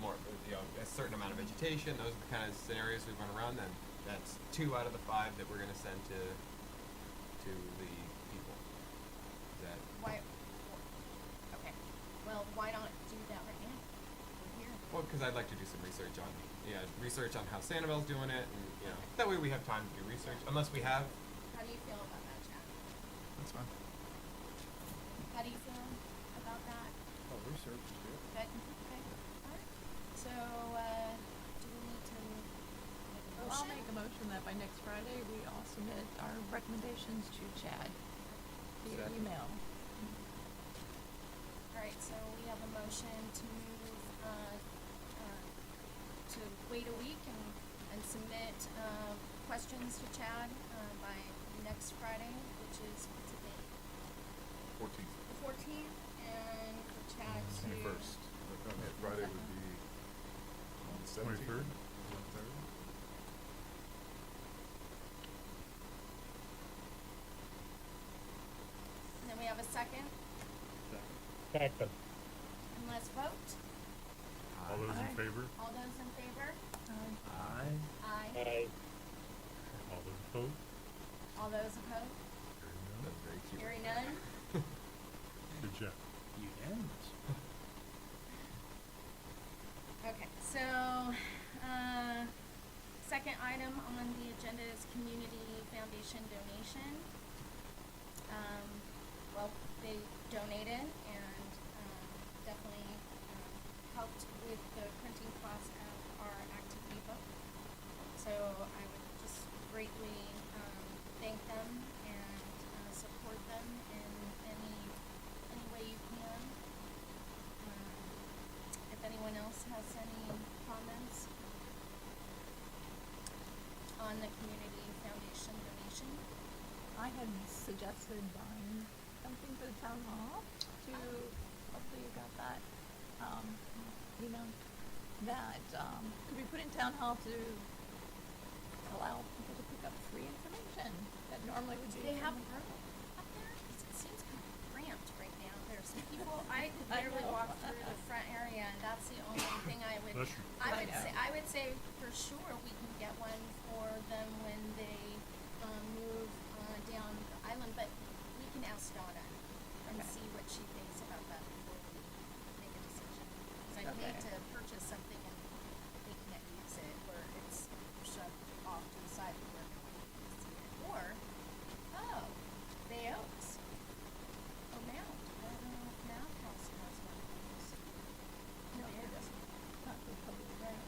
more, a certain amount of vegetation, those are the kind of scenarios we run around, then that's 2 out of the 5 that we're gonna send to the people. Is that Why? Okay. Well, why not do that right now? We're here. well, because I'd like to do some research on how Sanibel's doing it, and that way we have time to do research. Unless we have. How do you feel about that, Chad? That's fine. How do you feel about that? Oh, research is good. Okay. Okay. All right. So, do we need to make a motion? I'll make a motion that by next Friday, we all submit our recommendations to Chad via Second. email. All right, so we have a motion to move, to wait a week and submit, questions to Chad by next Friday, which is, what's the date? 14th, The 14th, and for Chad to. 21st. Friday would be on the 17th. 23rd? 23rd. And then we have a second, Second. and let's vote. All those in Aye. favor? All those in favor? Aye. Aye. Aye. All those opposed? All those opposed? Hearing none? That's very cute. Hearing none? Good job. Unanimous. Okay, so, second item on the agenda is community foundation donation. Well, they donated and, definitely, helped with the printing cost of our activity book. So I would just greatly, thank them and, support them in any way you can. If anyone else has any comments on the community foundation donation? I had suggested buying something for the town hall to, hopefully you got that, you know, that, could be put in town hall to allow people to pick up free information that normally would Do be. they have from- room up there? 'Cause it seems kind of cramped right now. There's people, I could I barely know. walk through the front area, and that's the only thing I would, Bless you. I would say for sure we can get one for them when they, move, down the island, but we can ask Donna and Okay. see what she thinks about that before we make a decision. 'Cause I'd hate Okay. to purchase something and they can't use it, or it's shoved off to the side where no one can see it. Or, oh, Bay Oaks. Or Mount. I don't know if Mount House has one of those. No, Maybe it it doesn't. Not for public. Right.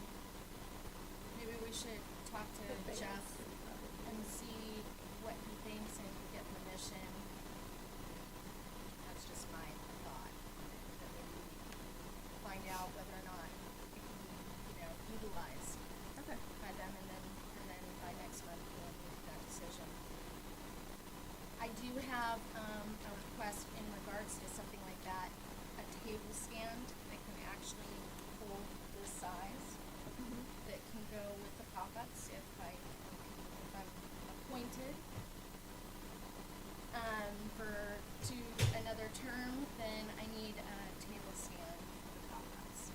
Maybe we should talk to The Bay Jeff Oaks would probably and be- see what he thinks and get permission. That's just my thought on it, that maybe we find out whether or not it can be, utilized Okay. by them, and then by next month we'll make that decision. I do have, a request in regards to something like that, a table stand that can actually hold this size, that can go with the pop-ups if I'm appointed, to another term, then I need a table stand for pop-ups.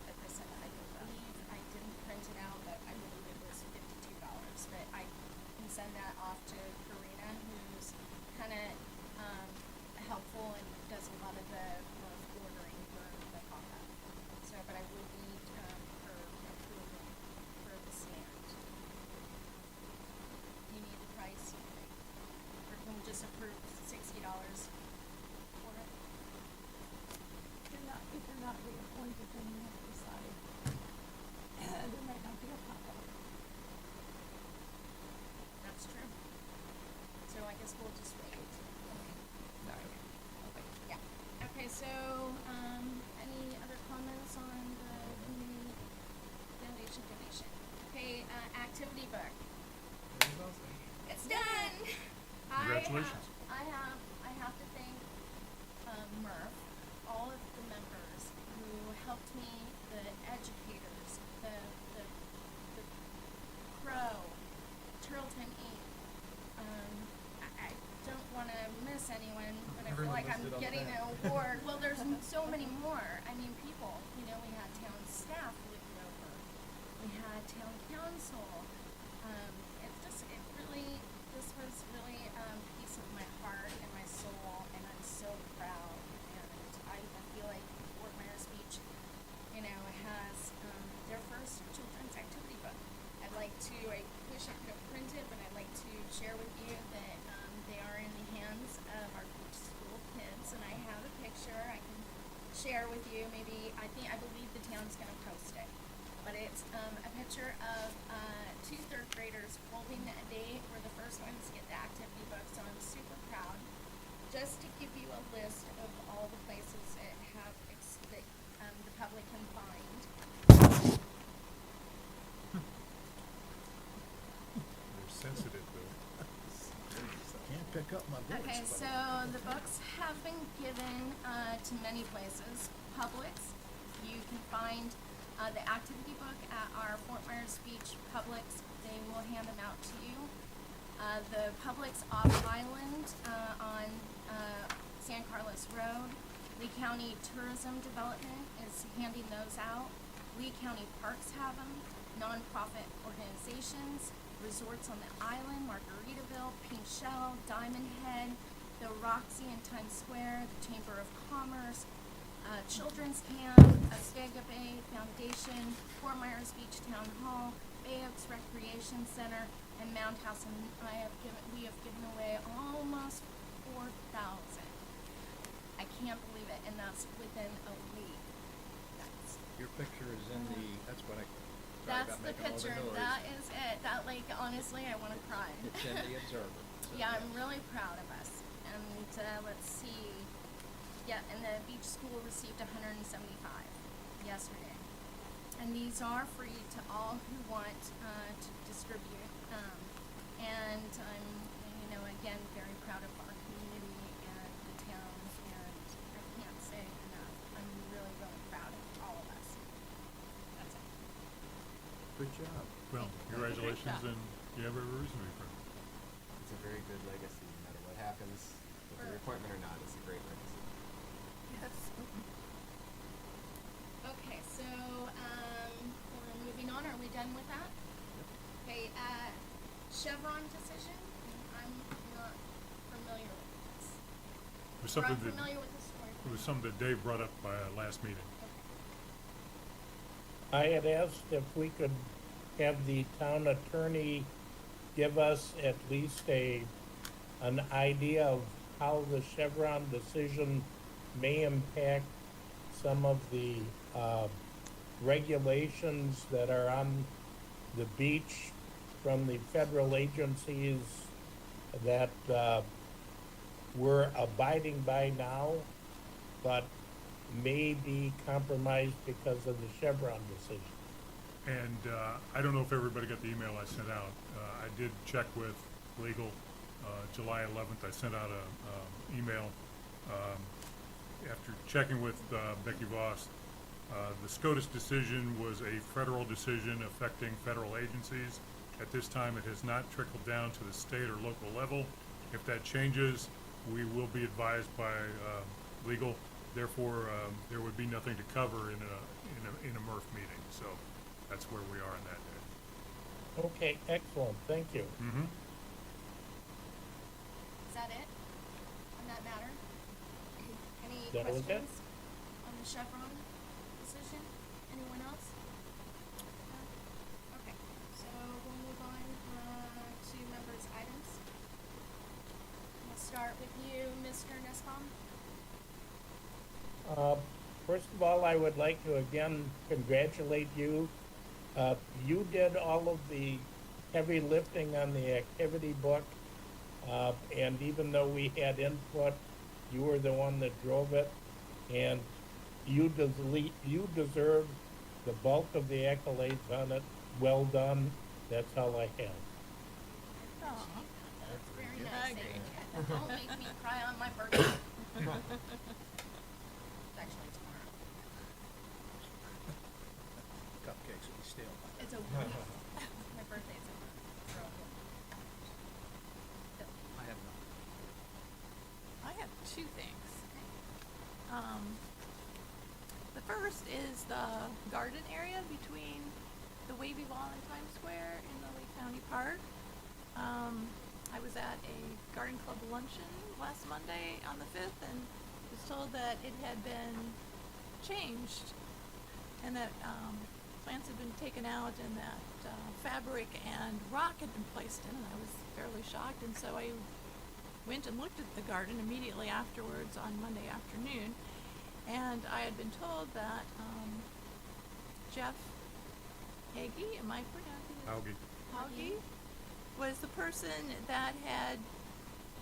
But this, I believe, I didn't print it out, but I believe it was $52, but I can send that off to Karina, who's kinda, helpful and does a lot of the ordering for the pop-up. So, but I would need, her approval for the stand. You need the price, you think? Or can we just approve $60 for it? If you're not reappointed, then you have to decide. There might not be a pop-up. That's true. So I guess we'll just wait. Sorry. Okay. Yeah. Okay, so, any other comments on the community foundation donation? Okay, activity book. It's done! Congratulations. I have to thank, Murph, all of the members who helped me, the educators, the Crow, Turtleton Inc. I don't wanna miss anyone, but I feel Everyone like I'm listed on getting that. an award. Well, there's so many more. I mean, people, we had town staff looking over. We had town council. This was really, piece of my heart and my soul, and I'm so proud. And I feel like Fort Myers Beach, has, their first children's activity book. I wish I could have printed, but I'd like to share with you that, they are in the hands of our beach school kids, and I have a picture I can share with you. Maybe, I believe the town's gonna post it. But it's, a picture of, two third graders holding a day. We're the first ones to get the activity book, so I'm super proud. Just to give you a list of all the places that have, that, the public can find. pick up my voice. Okay, but- so the books have been given to many places. Publix, you can find the activity book at our Fort Myers Beach Publix. They will hand them out to you. The Publix off Island on San Carlos Road, Lee County Tourism Development is handing those out. Lee County Parks have them. Nonprofit organizations, resorts on the island, Margaritaville, Pink Shell, Diamond Head, the Roxy in Times Square, the Chamber of Commerce, Children's Camp, Oswego Bay Foundation, Fort Myers Beach Town Hall, Bay Oaks Recreation Center, and Mound House. And we have given away almost 4,000. I can't believe it, and that's within a week. Your picture is in the, that's what I, sorry That's about the making all the picture. noise. That is it. That, like, honestly, I want to cry. It's in the Observer. So- Yeah, I'm really proud of us. And let's see. Yeah, and the beach school received 175 yesterday. And these are free to all who want to distribute. And I'm, again, very proud of our community and the town. And I can't say enough. I'm really, really proud of all of us. That's it. Good job. Well, Thank you. congratulations, Great job. and you have every reason to be proud. It's a very good legacy, no matter what happens with your appointment or not. It's a great legacy. Yes. Okay, so we're moving on. Are we done with that? Okay, Chevron decision. I'm not familiar with this. It was Or something I'm that, familiar with the story. it was something that Dave brought up last meeting. Okay. I had asked if we could have the town attorney give us at least an idea of how the Chevron decision may impact some of the regulations that are on the beach from the federal agencies that we're abiding by now, but may be compromised because of the Chevron decision. And I don't know if everybody got the email I sent out. I did check with legal. July 11th, I sent out a email after checking with Becky Voss. The SCOTUS decision was a federal decision affecting federal agencies. At this time, it has not trickled down to the state or local level. If that changes, we will be advised by legal. Therefore, there would be nothing to cover in a MERF meeting. So that's where we are on that day. Okay, excellent, thank you. Mm-hmm. Is that it on that matter? Any That was it. questions on the Chevron decision? Anyone else? No? Okay, so we'll move on to members' items. We'll start with you, Mr. Nussbaum. First of all, I would like to again congratulate you. You did all of the heavy lifting on the activity book, and even though we had input, you were the one that drove it, and you deserve the bulk of the accolades on it. Well done. That's all I have. Aw. That's very I nice. agree. Don't make me cry on my birthday. It's actually tomorrow. Cupcakes will be stale. It's a week. My birthday's tomorrow. I have none. I have two things. The first is the garden area between the Wavy Wall and Times Square in the Lee County Park. I was at a garden club luncheon last Monday on the 5th and was told that it had been changed and that plants had been taken out and that fabric and rock had been placed in, and I was fairly shocked, and so I went and looked at the garden immediately afterwards on Monday afternoon, and I had been told that Jeff Hagee, am I pronouncing it? Augie. Hagee was the person that had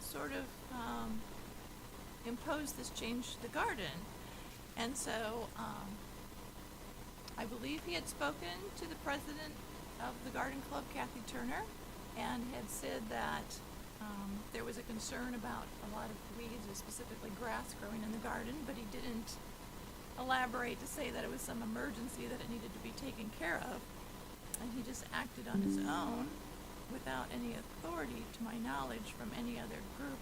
sort of imposed this change to the garden, and so I believe he had spoken to the president of the garden club, Kathy Turner, and had said that There was a concern about a lot of weeds, or specifically grass, growing in the garden, but he didn't elaborate to say that it was some emergency that it needed to be taken care of. And he just acted on his own without any authority, to my knowledge, from any other group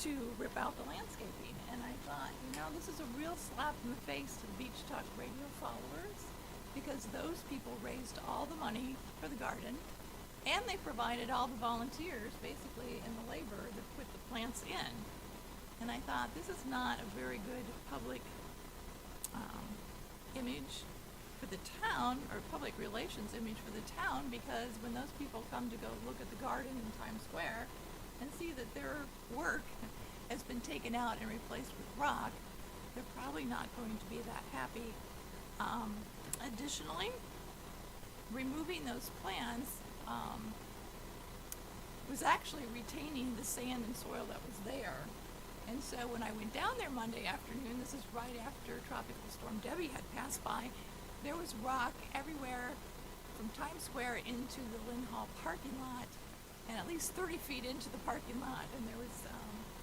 to rip out the landscaping. And I thought, this is a real slap in the face to the Beach Talk Radio followers, because those people raised all the money for the garden, and they provided all the volunteers, basically, and the labor that put the plants in. And I thought, this is not a very good public image for the town, or public relations image for the town, because when those people come to go look at the garden in Times Square and see that their work has been taken out and replaced with rock, they're probably not going to be that happy. Additionally, removing those plants was actually retaining the sand and soil that was there. And so when I went down there Monday afternoon, this is right after Tropical Storm Debbie had passed by, there was rock everywhere from Times Square into the Lynn Hall parking lot, and at least 30 feet into the parking lot. And there was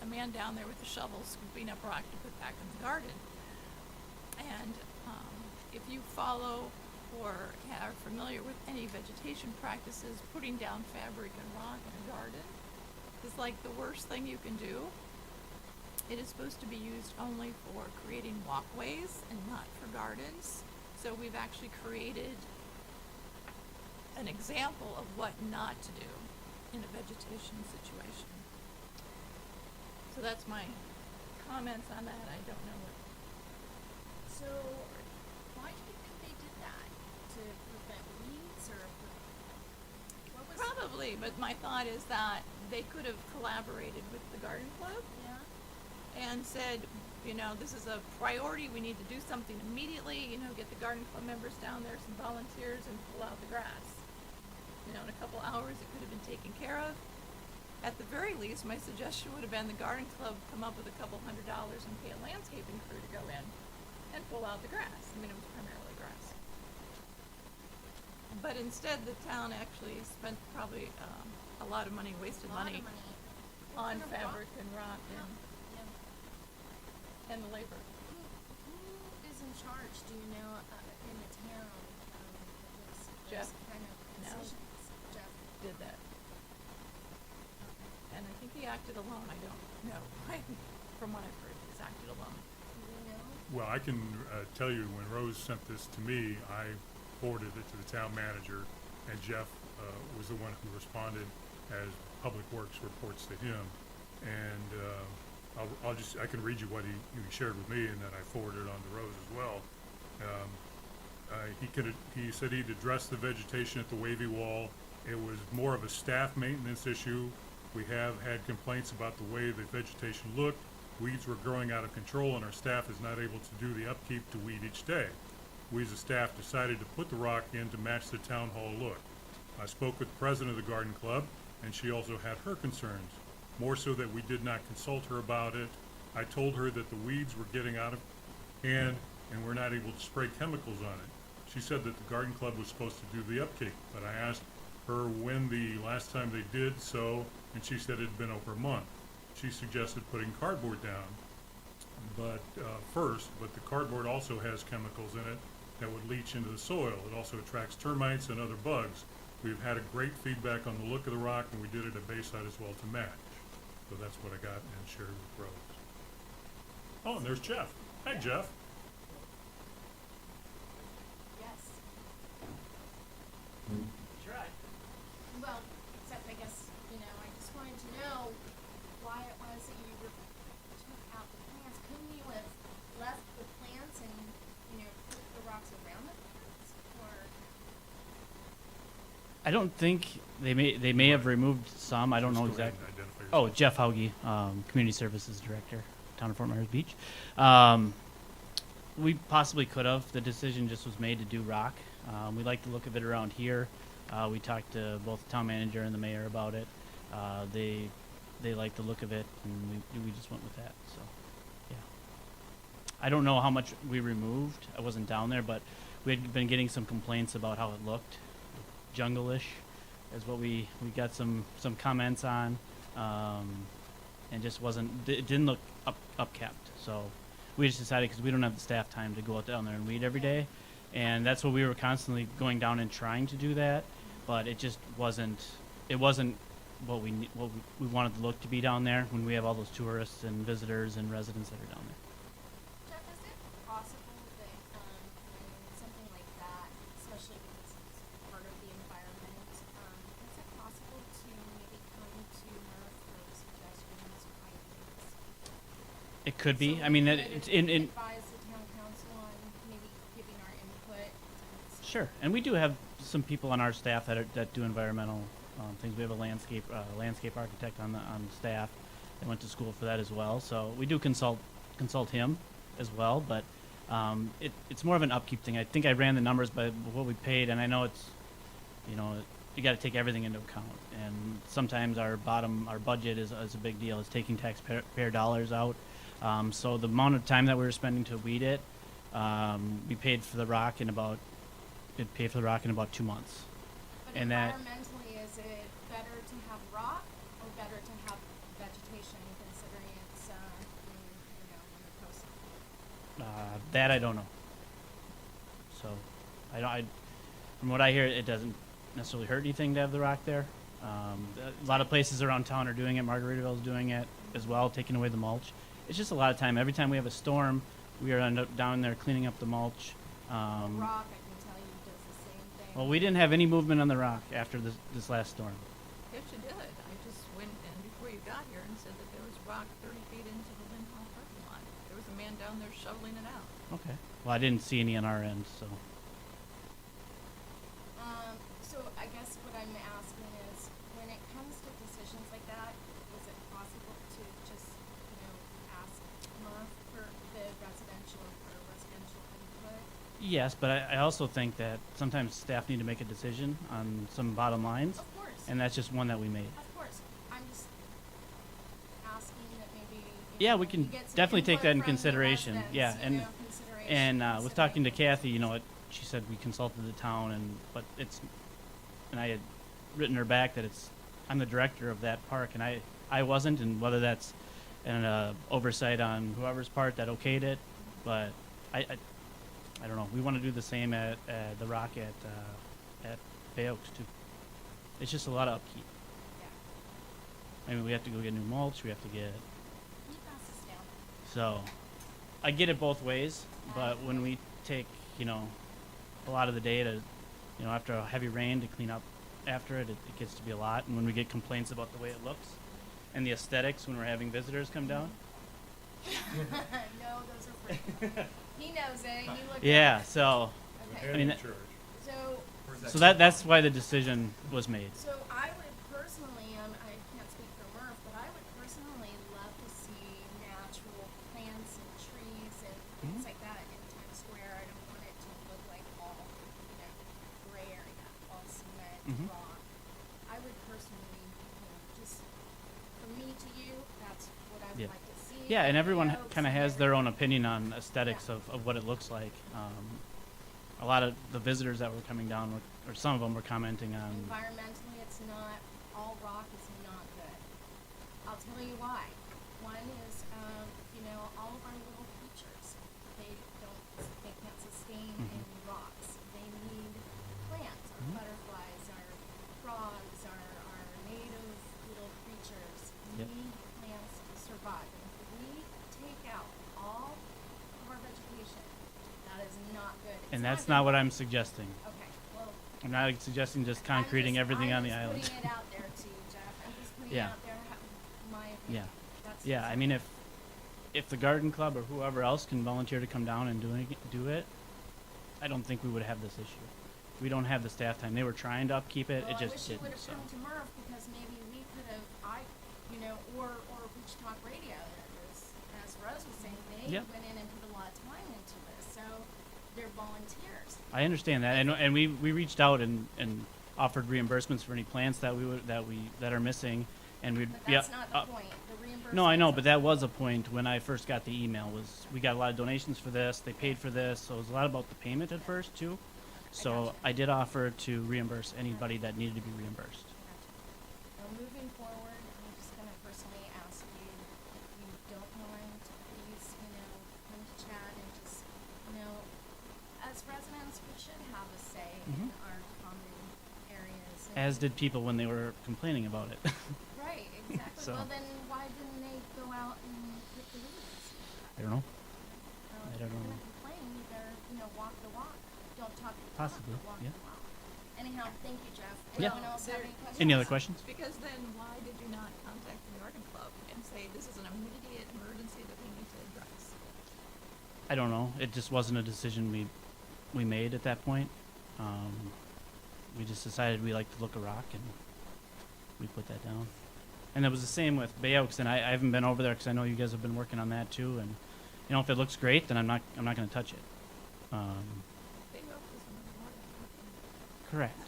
a man down there with a shovel scooping up rock to put back in the garden. And if you follow or are familiar with any vegetation practices, putting down fabric and rock in a garden is like the worst thing you can do. It is supposed to be used only for creating walkways and not for gardens. So we've actually created an example of what not to do in a vegetation situation. So that's my comments on that. I don't know what. So, why do you think they did that? To prevent weeds, or what was? Probably, but my thought is that they could have collaborated with the garden club Yeah. and said, this is a priority, we need to do something immediately, get the garden club members down there, some volunteers, and pull out the grass. In a couple hours it could have been taken care of. At the very least, my suggestion would have been the garden club come up with a couple $100 and pay a landscaping crew to go in and pull out the grass. It was primarily grass. But instead, the town actually spent probably a lot of money, wasted money What on kind of fabric and rock Yeah. and the labor. Who is in charge? Do you know in the town? Jeff. Those kind of No. decisions. Jeff. Did that. And I think he acted alone. I don't know. From what I've heard, he's acted alone. Do you know? Well, I can tell you, when Rose sent this to me, I forwarded it to the town manager, and Jeff was the one who responded as Public Works reports to him. And I can read you what he shared with me, and then I forwarded on to Rose as well. He said he'd addressed the vegetation at the wavy wall. It was more of a staff maintenance issue. We have had complaints about the way the vegetation looked. Weeds were growing out of control, and our staff is not able to do the upkeep to weed each day. We as a staff decided to put the rock in to match the town hall look. I spoke with the president of the garden club, and she also had her concerns, more so that we did not consult her about it. I told her that the weeds were getting out of hand and we're not able to spray chemicals on it. She said that the garden club was supposed to do the upkeep, but I asked her when the last time they did so, and she said it had been over a month. She suggested putting cardboard down, but the cardboard also has chemicals in it that would leach into the soil. It also attracts termites and other bugs. We've had a great feedback on the look of the rock, and we did it at Bayside as well to match. So that's what I got and shared with Rose. Oh, and there's Jeff. Hi, Jeff. Yes. Right. Well, except I guess, I just wanted to know why it was that you took out the plants. Couldn't you have left the plants and, put the rocks around the plants? Or, I don't think they may have removed some. I don't know Just go ahead exactly. and identify Oh, yourself. Jeff Hauge, Community Services Director, Town of Fort Myers Beach. We possibly could have. The decision just was made to do rock. We like the look of it around here. We talked to both the town manager and the mayor about it. They like the look of it, and we just went with that. So, yeah. I don't know how much we removed. I wasn't down there, but we had been getting some complaints about how it looked, jungle-ish. is what we got some comments on, and just it didn't look upkept. So we just decided, because we don't have the staff time to go out down there and weed every day, and that's what we were constantly going down and trying to do that, but it just wasn't. It wasn't what we wanted the look to be down there when we have all those tourists and visitors and residents that are down there. Jeff, is it possible that when something like that, especially because it's part of the environment, is it possible to maybe come to MERTF for suggestions or ideas? It could be. So I mean, we it's could in advise the town council on maybe giving our input. Sure, and we do have some people on our staff that do environmental things. We have a landscape architect on staff that went to school for that as well. So we do consult him as well, but it's more of an upkeep thing. I think I ran the numbers by what we paid, and I know it's, you got to take everything into account. And sometimes our budget is a big deal. It's taking taxpayer dollars out. So the amount of time that we were spending to weed it, we paid for the rock in about 2 months. But And that- environmentally, is it better to have rock or better to have vegetation, considering it's on the coast? That I don't know. So, from what I hear, it doesn't necessarily hurt anything to have the rock there. A lot of places around town are doing it. Margaritaville's doing it as well, taking away the mulch. It's just a lot of time. Every time we have a storm, we are down there cleaning up the mulch. Rock, I can tell you, does the same thing. Well, we didn't have any movement on the rock after this last storm. Yes, you did. I just went in before you got here and said that there was rock 30 feet into the Lynn Hall parking lot. There was a man down there shoveling it out. Okay. Well, I didn't see any on our end, so. So I guess what I'm asking is, when it comes to decisions like that, is it possible to just, ask MERTF for the residential input? Yes, but I also think that sometimes staff need to make a decision on some bottom lines, Of course. and that's just one that we made. Of course. I'm just asking that maybe. Yeah, we can get some definitely take input that in from the concertation. residents, Yeah, and consideration, with talking to Kathy, she said we consulted the town, and I had written her back that I'm the director of that park, and I wasn't, and whether that's an oversight on whoever's part that okayed it, but I don't know. We want to do the same at the Rock at Bay Oaks too. It's just a lot of upkeep. Yeah. I mean, we have to go get new mulch. We have to get. Can you pass this down? So, I get it both ways, but when we take, a lot of the day to, after a heavy rain to clean up after it gets to be a lot. And when we get complaints about the way it looks and the aesthetics when we're having visitors come down. No, those are free. He knows it. You look Yeah, so, Okay. I mean, So, so that's why the decision was made. so I would personally, I can't speak for MERTF, but I would personally love to see natural plants and trees and things like that in Times Square. I don't want it to look like all, gray area, all cement, rock. I would personally, just from me to you, that's what I would Yeah. like to see. Yeah, and everyone Oaks kind of and has their own opinion on aesthetics Yeah. of what it looks like. A lot of the visitors that were coming down, or some of them were commenting on, Environmentally, it's not, all rock is not good. I'll tell you why. One is, all of our little creatures, they can't sustain in rocks. They need plants, our butterflies, our frogs, our native little creatures Yep. need plants to survive. And if we take out all of our vegetation, that is not good. It's and that's good. not what I'm suggesting. Okay, well, I'm not suggesting just concreting everything on the island. I'm just putting it out there too, Jeff. I'm just putting Yeah. it out there, my Yeah. opinion. That's Yeah, I mean, if the garden club or whoever else can volunteer to come down and do it, I don't think we would have this issue. We don't have the staff time. They were trying to upkeep it, Well, it I just wish you would didn't. have So come to MERTF because maybe we could have, or Beach Talk Radio, as Rose was saying, they Yep. went in and put a lot of time into this, so they're volunteers. I understand that, and we reached out and offered reimbursements for any plants that are missing, and we'd But that's not the point. The reimbursement. No, I know, but that was a point when I first got the email. Was we got a lot of donations for this? They paid for this, so it was a lot about the payment at first too. So gotcha. I did offer to reimburse anybody that needed to be reimbursed. Gotcha. Well, moving forward, I'm just gonna personally ask you, if you don't mind, to please, come to Chad and just, as residents, we should have a say in Mhm. our common areas. As and- did people when they were complaining about it. Right, exactly. So- Well, then why didn't they go out and hit the roads? I don't know. If I they're don't know. gonna complain, you better, walk the walk. Don't talk the talk, Possibly, but walk yeah. the walk. Anyhow, thank you, Jeff. Yeah. Anyone else have any questions? Any other questions? Because then why did you not contact the garden club and say this is an immediate emergency that we need to address? I don't know. It just wasn't a decision we made at that point. We just decided we like to look a rock, and we put that down. And it was the same with Bay Oaks, and I haven't been over there because I know you guys have been working on that too. And if it looks great, then I'm not going to touch it. Big Oak is a memorial garden. Correct.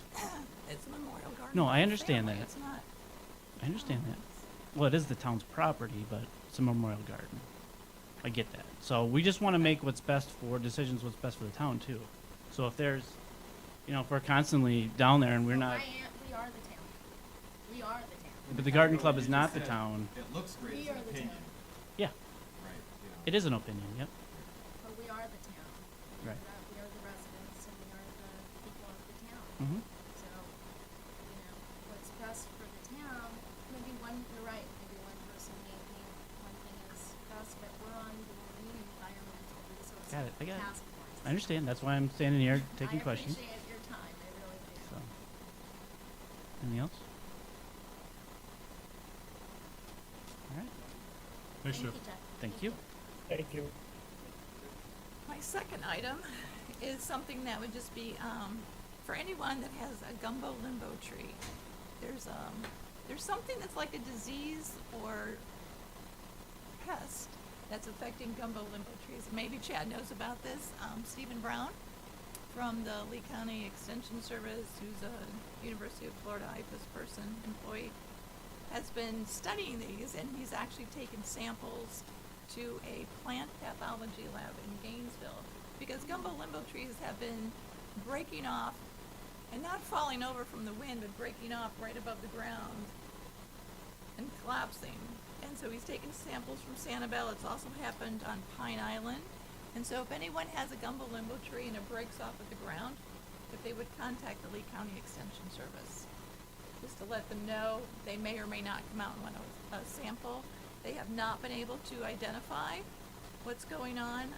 It's a memorial garden. No, for I the understand family. that. It's not. I understand that. Well, it is the town's property, but it's a memorial garden. I get that. So we just want to make what's best for decisions, what's best for the town too. So if there's, if we're constantly down there and we're not, We are the town. We are the town. but the garden club You is just not the said town. It looks great We as are an the opinion, town. Yeah, right? it is an opinion. Yep. But we are the town. Right. We are the residents and we are the people of the town. Mhm. So, what's best for the town, you're right, maybe one person may think one thing is best, but we're on the Marine Environmental Resources Got it, I got it. Task Force. I understand. That's why I'm standing here taking questions. I appreciate your time, I really do. So, anything else? All right. Thanks, Thank Jeff. you, Jeff. Thank you. Thank you. My second item is something that would just be, for anyone that has a gumbo limbo tree. There's something that's like a disease or pest that's affecting gumbo limbo trees. Maybe Chad knows about this. Stephen Brown from the Lee County Extension Service, who's a University of Florida IFAS employee, has been studying these, and he's actually taken samples to a plant pathology lab in Gainesville, because gumbo limbo trees have been breaking off, and not falling over from the wind, but breaking off right above the ground and collapsing. And so he's taken samples from Sanibel. It's also happened on Pine Island. And so if anyone has a gumbo limbo tree and it breaks off at the ground, if they would contact the Lee County Extension Service, just to let them know they may or may not come out and want a sample. They have not been able to identify what's going on.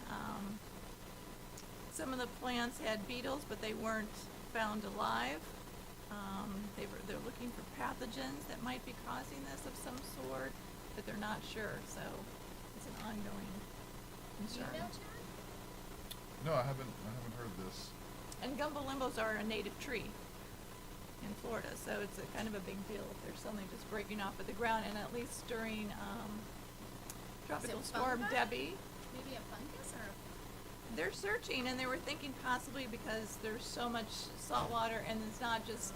Some of the plants had beetles, but they weren't found alive. They're looking for pathogens that might be causing this of some sort, but they're not sure. So it's an ongoing Do you concern. know, Chad? No, I haven't heard this. And gumbo limbos are a native tree in Florida, so it's a kind of a big deal if there's something just breaking off at the ground. And at least during Tropical Storm fungi? Debbie, Maybe a fungus or they're searching, and they were thinking possibly because there's so much salt water, and it's not just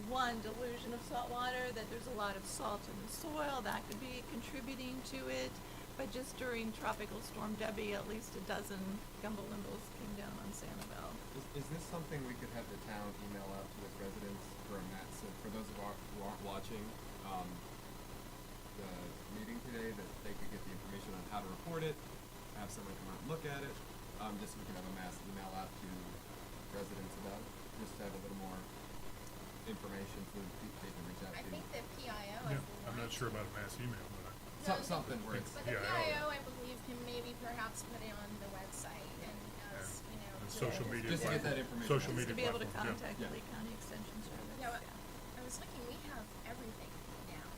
one delusion of salt water, that there's a lot of salt in the soil that could be contributing to it. But just during Tropical Storm Debbie, at least a dozen gumbo limbos came down on Sanibel. Is this something we could have the town email out to its residents for a so for those who aren't watching the meeting today, that they could get the information on how to report it, have someone come out and look at it, just so we can have a mass email out to residents about it, just to have a little more information so that they can reach out I to. think the PIO Yeah, is I'm not sure about a mass email, but Something where it's, But the PIO. PIO, I believe, can maybe perhaps put it on the website and as, and to- social media just to get that platform. information. Social out. media To be able to platform, yeah. contact the Yeah. Lee County Extension Service. Yeah, I was looking, we have everything now.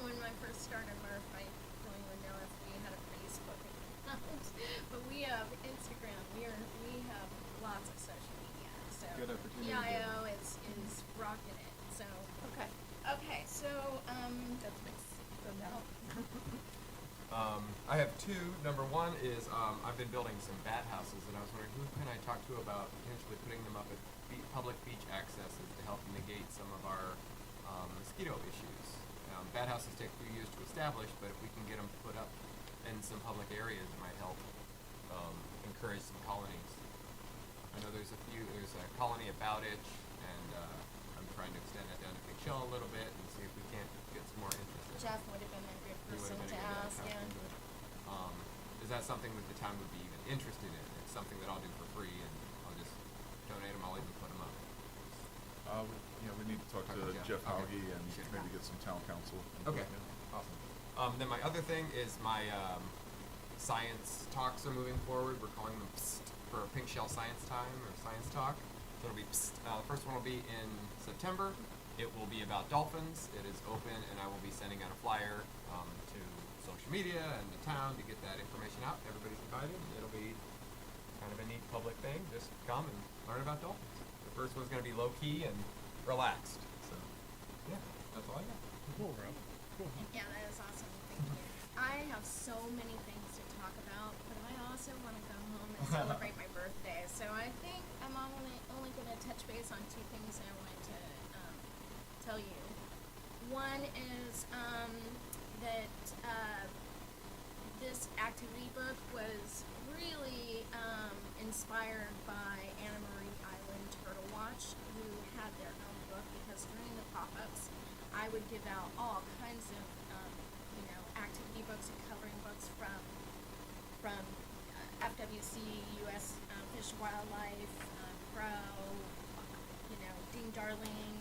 When I first started MERTF, I don't even know if we had a Facebook account, but we have Instagram, we have lots of social media, so. Good opportunity to- PIO is rocking it, so. Okay, so, That makes, so now. I have two. Number one is I've been building some bat houses, and I was wondering who can I talk to about potentially putting them up at public beach accesses to help negate some of our mosquito issues. Bat houses take a few years to establish, but if we can get them put up in some public areas, it might help encourage some colonies. I know there's a Colony at Bowditch, and I'm trying to extend that down to Big Shell a little bit and see if we can't get some more interest in it. Jeff would have been a good He person would've to been a good ask, talk yeah. to, but, is that something that the town would be even interested in? It's something that I'll do for free, and I'll just donate them. I'll even put them up. We need to talk Talk to to Jeff. Jeff Okay. Hauge and Sure. maybe get some town council input. Okay, Yeah. awesome. Then my other thing is my science talks are moving forward. We're calling them PST for Pink Shell Science Time or Science Talk. So it'll be PST. The first one will be in September. It will be about dolphins. It is open, and I will be sending out a flyer to social media and the town to get that information out. Everybody's invited. It'll be kind of a neat public thing. Just come and learn about dolphins. The first one's going to be low key and relaxed. So, yeah, that's all I got. Cool, Rob. Cool. Yeah, that is awesome. Thank you. I have so many things to talk about, but I also want to go home and celebrate my birthday. So I think I'm only going to touch base on two things that I wanted to tell you. One is that this activity book was really inspired by Anna Marie Island Turtle Watch, who had their own book, because during the pop-ups, I would give out all kinds of, activity books and coloring books from FWC, U.S. Fish and Wildlife, Crow, Ding Darling,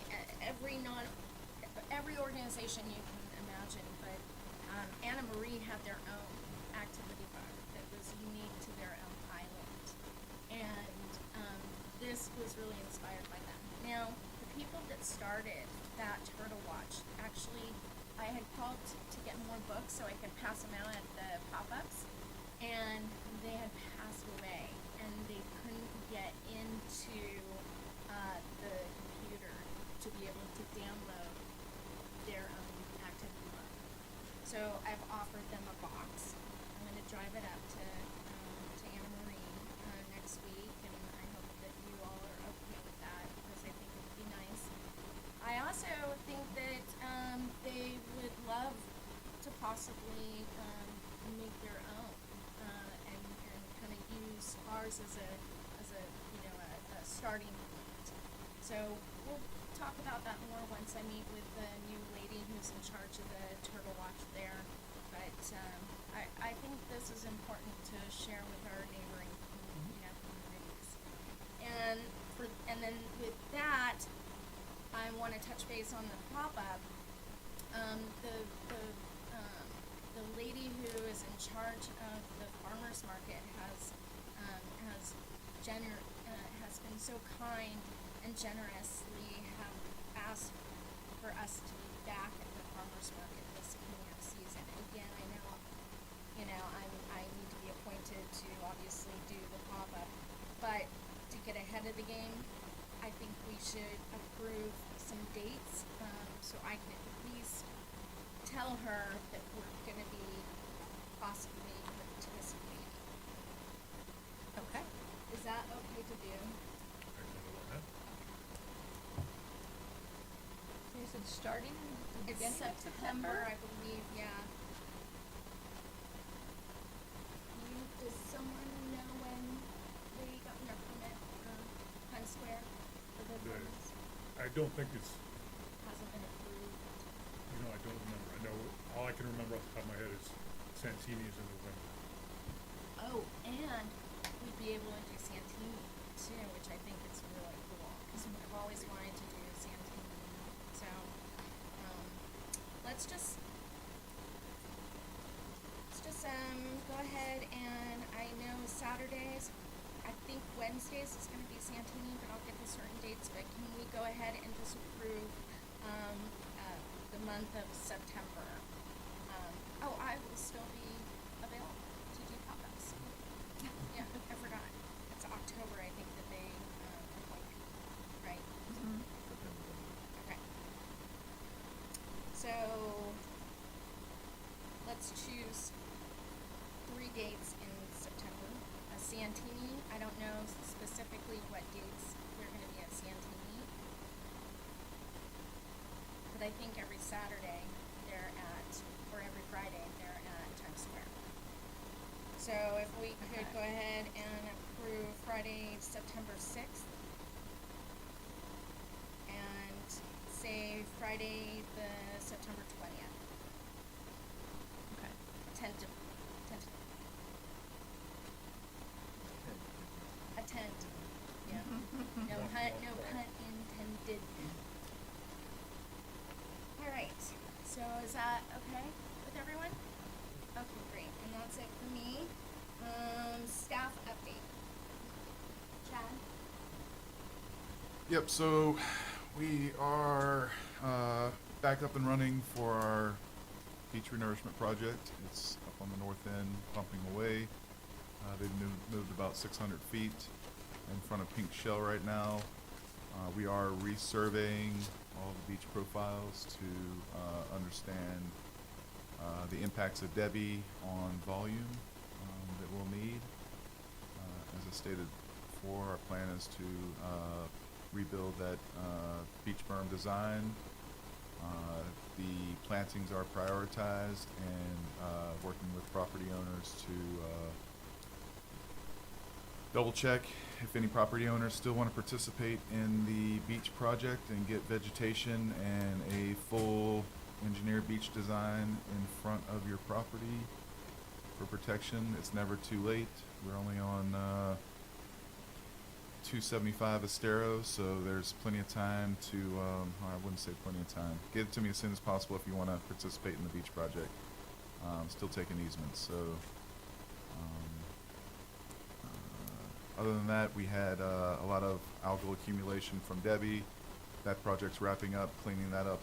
every organization you can imagine. But Anna Marie had their own activity book that was unique to their own island, and this was really inspired by them. Now, the people that started that Turtle Watch, actually, I had called to get more books so I could pass them out at the pop-ups, and they had passed away, and they couldn't get into the computer to be able to download their own activity book. So I've offered them a box. I'm going to drive it up to Anna Marie next week, and I hope that you all are okay with that, because I think it would be nice. I also think that they would love to possibly make their own and kind of use ours as a starting point. So we'll talk about that more once I meet with the new lady who's in charge of the Turtle Watch there. But I think this is important to share with our neighboring communities. And then with that, I want to touch base on the pop-up. The lady who is in charge of the farmers market has been so kind and generously have asked for us to be back at the farmers market this coming up season. Again, I know, I need to be appointed to obviously do the pop-up, but to get ahead of the game, I think we should approve some dates, so I can at least tell her that we're gonna be possibly participating. Okay. Is that okay to do? I remember what that. So you said starting the It's beginning of September, September? I believe, yeah. Does someone know when they got their permit for Times Square for the The- farmers? I don't think it's, Hasn't been approved. I don't remember. I know, all I can remember off the top of my head is Santini is in November. Oh, and we'd be able to do Santini too, which I think is really cool, because I've always wanted to do Santini. So, let's just go ahead, and I know Saturdays, I think Wednesdays is gonna be Santini, but I'll get the certain dates, but can we go ahead and just approve, the month of September? I will still be available to do pop-ups. Yeah, I forgot. It's October, I think, that they appoint people, right? Mhm. Okay. So, let's choose 3 dates in September. Santini, I don't know specifically what dates they're gonna be at Santini. But I think every Saturday or every Friday, they're at Times Square. So if we could Okay. go ahead and approve Friday, September 6th, Friday, the September 20th. Okay. Tentative. Attend. Yeah. No pun intended. All right. So is that okay with everyone? Okay, great. And that's it for me. Staff update. Chad? Yep, so we are back up and running for our beach renourishment project. It's up on the north end, pumping away. They've moved about 600 feet in front of Pink Shell right now. We are resurveying all the beach profiles to understand the impacts of Debbie on volume that we'll need. As I stated before, our plan is to rebuild that beach berm design. The plantings are prioritized, and working with property owners to double check if any property owners still want to participate in the beach project and get vegetation and a full engineered beach design in front of your property for protection. It's never too late. We're only on 275 Estero, so there's plenty of time to, I wouldn't say plenty of time. Get it to me as soon as possible if you want to participate in the beach project. Still taking easements, so. Other than that, we had a lot of algal accumulation from Debbie. That project's wrapping up, cleaning that up.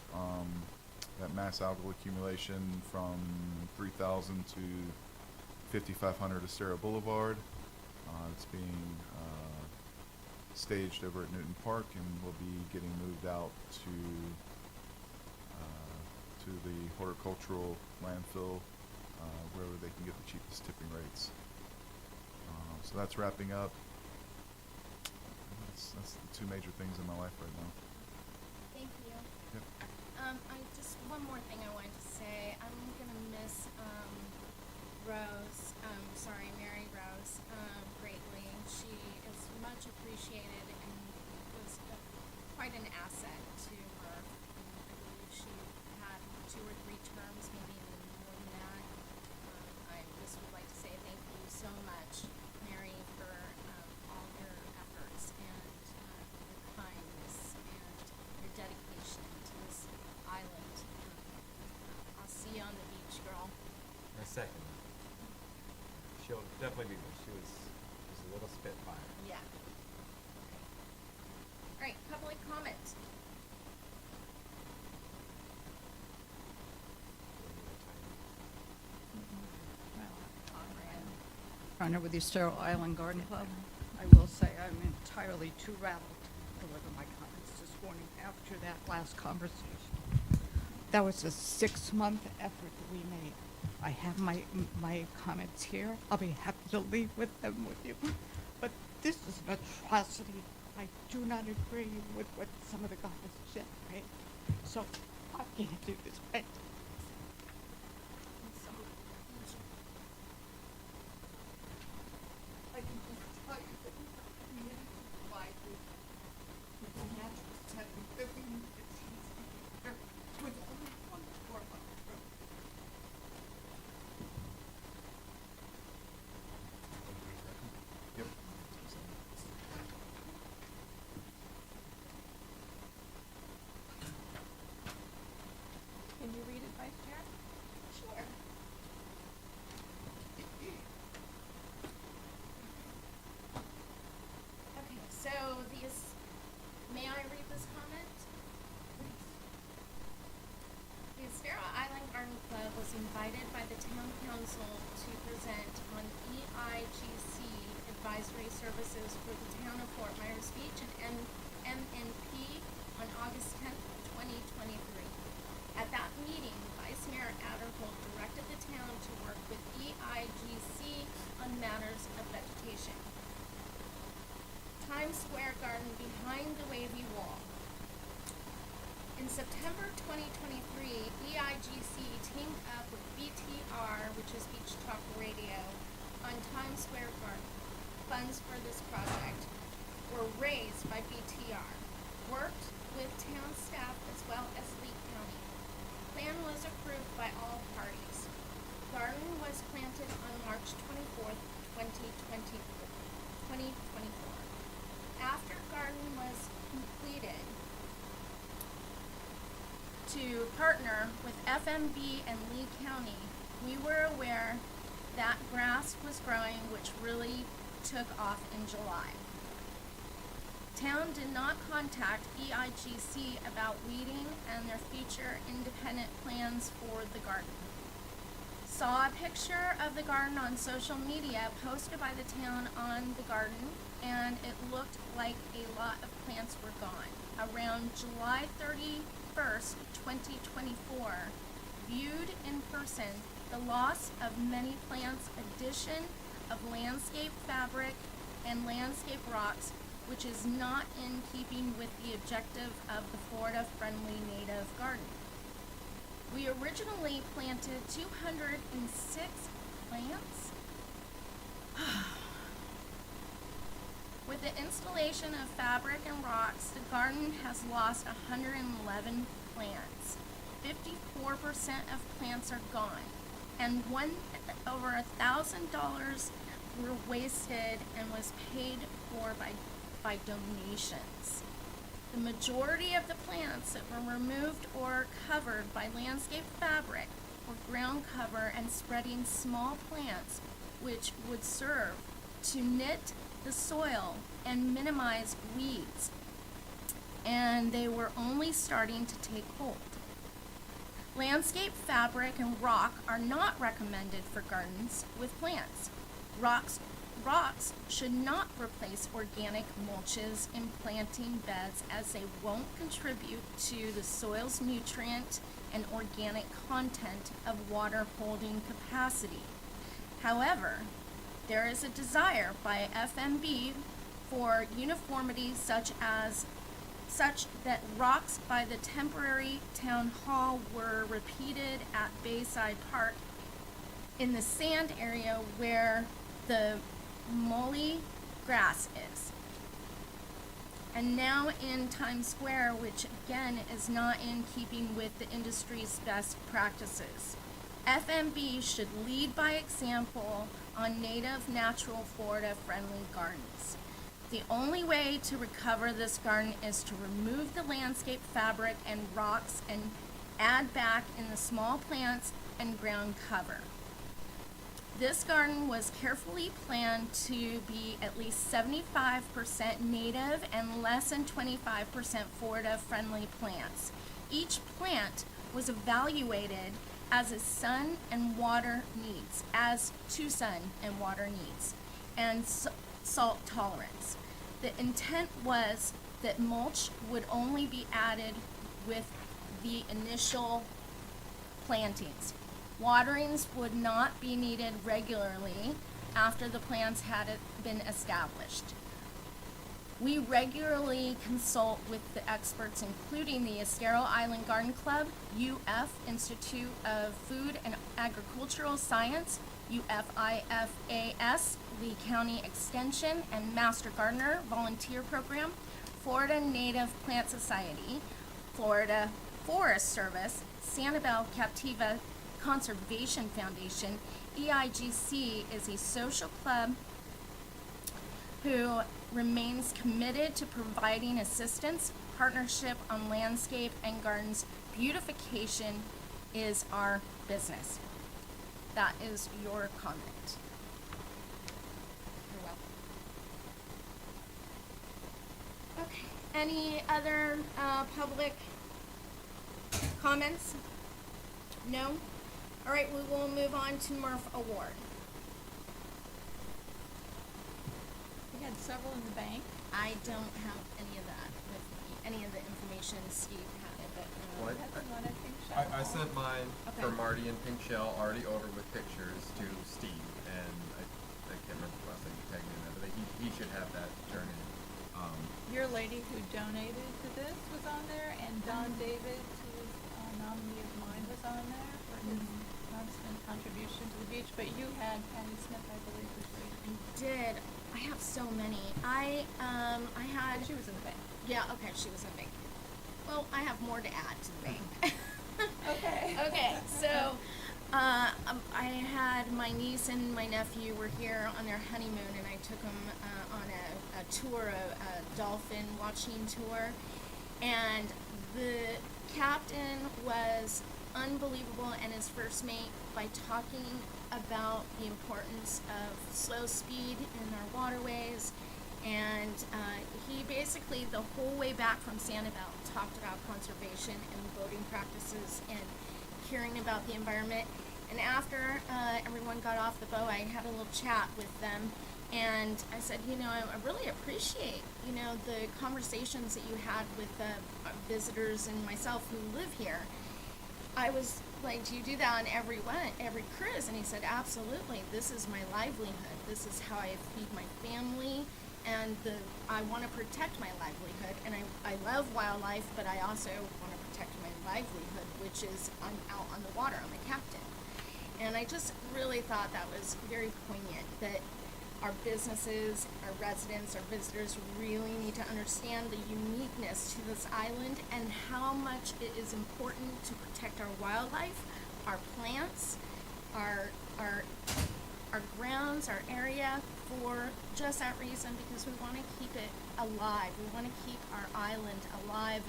That mass algal accumulation from 3,000 to 5,500 Estero Boulevard. It's being staged over at Newton Park, and will be getting moved out to the horticultural landfill where they can get the cheapest tipping rates. So that's wrapping up. That's the two major things in my life right now. Thank you. Yep. One more thing I wanted to say. I'm gonna miss Mary Rose, greatly. She is much appreciated and was quite an asset to her. I believe she had 2 or 3 terms, maybe even more than that. I just would like to say thank you so much, Mary, for all your efforts and your kindness and your dedication to this island. I'll see you on the beach, girl. A second. She'll definitely be there. She was a little spitfire. Yeah. All right, public comment. Runner with the Estero Island Garden Club. I will say I'm entirely too rattled to deliver my comments this morning after that last conversation. That was a 6-month effort that we made. I have my comments here. I'll be happy to leave with them with you. But this is an atrocity. I do not agree with what some of the guys said, right? So I can't do this, right? I can just tell you that we need to provide you with a natural setting that we need to choose with only one floor on the road. Yep. Can you read it, Vice Chair? Sure. Okay, so may I read this comment? The Estero Island Garden Club was invited by the town council to present on EIGC advisory services for the town of Fort Myers Beach and MNP on August 10th, 2023. At that meeting, Vice Mayor Adderholt directed the town to work with EIGC on matters of vegetation. Times Square Garden behind the wavy wall. In September 2023, EIGC teamed up with BTR, which is Beach Talk Radio, on Times Square Garden. Funds for this project were raised by BTR, worked with town staff as well as Lee County. Plan was approved by all parties. Garden was planted on March 24th, 2024. After garden was completed, to partner with FMB and Lee County, we were aware that grass was growing, which really took off in July. Town did not contact EIGC about weeding and their future independent plans for the garden. Saw a picture of the garden on social media posted by the town on the garden, and it looked like a lot of plants were gone. Around July 31st, 2024, viewed in person, the loss of many plants, addition of landscape fabric and landscape rocks, which is not in keeping with the objective of the Florida-friendly native garden. We originally planted 206 plants. With the installation of fabric and rocks, the garden has lost 111 plants. 54% of plants are gone, and over $1,000 were wasted and was paid for by donations. The majority of the plants that were removed or covered by landscape fabric or ground cover and spreading small plants, which would serve to knit the soil and minimize weeds, and they were only starting to take hold. Landscape fabric and rock are not recommended for gardens with plants. Rocks should not replace organic mulches in planting beds, as they won't contribute to the soil's nutrient and organic content of water holding capacity. However, there is a desire by FMB for uniformity, such that rocks by the temporary town hall were repeated at Bayside Park in the sand area where the molly grass is, and now in Times Square, which again is not in keeping with the industry's best practices. FMB should lead by example on native, natural, Florida-friendly gardens. The only way to recover this garden is to remove the landscape fabric and rocks and add back in the small plants and ground cover. This garden was carefully planned to be at least 75% native and less than 25% Florida-friendly plants. Each plant was evaluated as to sun and water needs, and salt tolerance. The intent was that mulch would only be added with the initial plantings. Waterings would not be needed regularly after the plants had been established. We regularly consult with the experts, including the Estero Island Garden Club, UF Institute of Food and Agricultural Science, UFIFAS, Lee County Extension and Master Gardener Volunteer Program, Florida Native Plant Society, Florida Forest Service, Sanibel Captiva Conservation Foundation. EIGC is a social club who remains committed to providing assistance, partnership on landscape and gardens. Beautification is our business. That is your comment. You're welcome. Okay, any other public comments? No? All right, we will move on to MERTF Award. We had several in the bank. I don't have any of that with me, any of the information Steve had, but. What? That's the one I think I sent mine Okay. for Marty and Pink Shell already over with pictures to Steve, and I can't remember the last thing you tagged me in that, but he should have that turned in. Your lady who donated to this was on there, and Don David, who's a nominee of mine, was on there for his constant contribution to the beach. But you had Patty Smith, I believe, was I did. I have so many. I had. She was in the bank. Yeah, okay, she was in bank. Well, I have more to add to the bank. Okay. Okay, so I had my niece and my nephew were here on their honeymoon, and I took them on a tour, a dolphin watching tour, and the captain was unbelievable, and his first mate, by talking about the importance of slow speed in our waterways. And he basically, the whole way back from Sanibel, talked about conservation and boating practices and caring about the environment. And after everyone got off the boat, I had a little chat with them, and I said, I really appreciate, the conversations that you had with the visitors and myself who live here. I was like, do you do that on every cruise? And he said, absolutely. This is my livelihood. This is how I feed my family. And I want to protect my livelihood, and I love wildlife, but I also want to protect my livelihood, which is I'm out on the water. I'm a captain. And I just really thought that was very poignant, that our businesses, our residents, our visitors really need to understand the uniqueness to this island and how much it is important to protect our wildlife, our plants, our grounds, our area, for just that reason, because we want to keep it alive. We want to keep our island alive,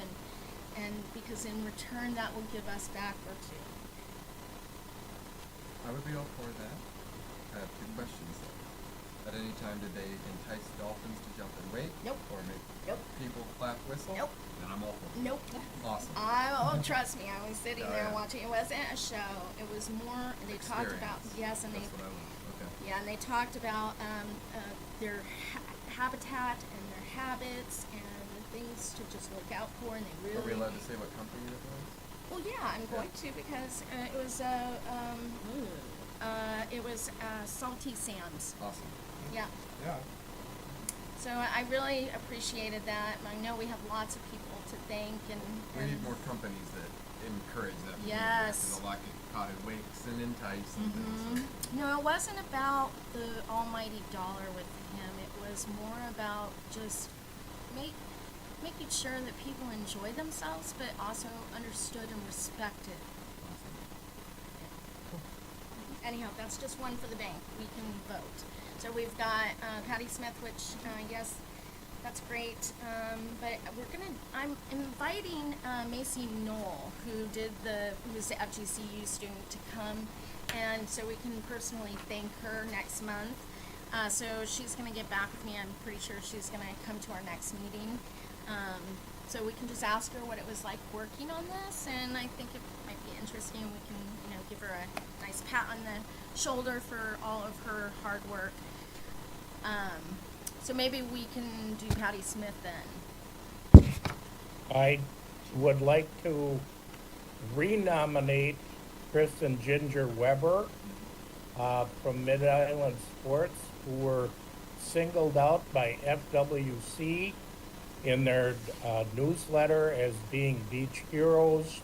and because in return that will give us back virtue. I would be all for that. I have two questions though. At any time did they entice dolphins to jump and wait? Nope. Or make Nope. people flap whistle? Nope. Then I'm all for it. Nope. Awesome. Trust me, I was sitting Oh, there yeah. watching. It wasn't a show. It was more, they talked about, Experience. yes, and That's what I want. Okay. yeah, and they talked about their habitat and their habits and the things to just look out for, and they really. Are we allowed to say what company it was? Well, yeah, I'm going to, because it was Salty Sam's. Awesome. Yeah. Yeah. So I really appreciated that. I know we have lots of people to thank, and We need more companies that encourage that behavior. Yes. 'Cause a lot get caught in wakes and entice and things. So. No, it wasn't about the almighty dollar with him. It was more about just making sure that people enjoy themselves, but also understood and respected. Anyhow, that's just one for the bank. We can vote. So we've got Patty Smith, which yes, that's great. But I'm inviting Macy Knoll, who's the FGCU student, to come, and so we can personally thank her next month. So she's gonna get back with me. I'm pretty sure she's gonna come to our next meeting. So we can just ask her what it was like working on this, and I think it might be interesting. We can, give her a nice pat on the shoulder for all of her hard work. So maybe we can do Patty Smith then. I would like to renominate Chris and Ginger Weber from Mid-Island Sports, who were singled out by FWC in their newsletter as being beach heroes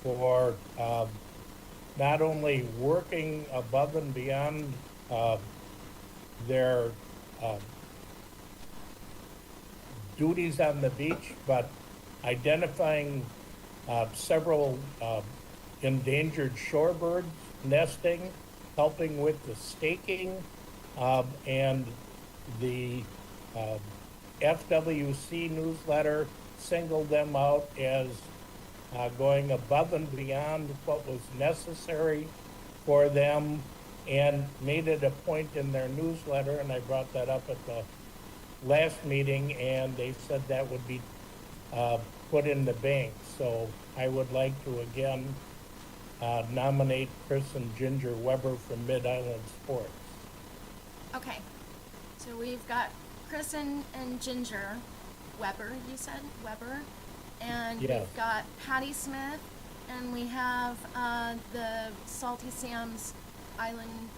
for not only working above and beyond their duties on the beach, but identifying several endangered shorebirds nesting, helping with the staking, and the FWC newsletter singled them out as going above and beyond what was necessary for them, and made it a point in their newsletter, and I brought that up at the last meeting, and they said that would be put in the bank. So I would like to again nominate Chris and Ginger Weber from Mid-Island Sports. Okay, so we've got Chris and Ginger Weber, you said? Weber? And Yes. we've got Patty Smith, and we have the Salty Sam's Island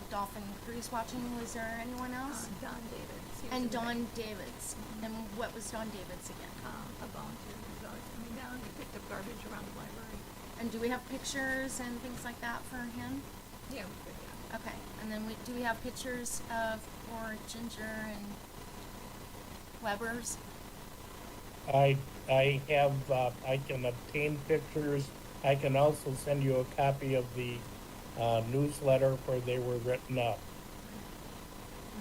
Dolphin Cruise watching. Was there anyone else? Don Davis. He was And in the Don bank. Davids. And what was Don Davids again? A volunteer who's always coming down. He picked up garbage around the library. And do we have pictures and things like that for him? Yeah, we could, yeah. Okay, and then do we have pictures of for Ginger and Weber's? I have, I can obtain pictures. I can also send you a copy of the newsletter where they were written up.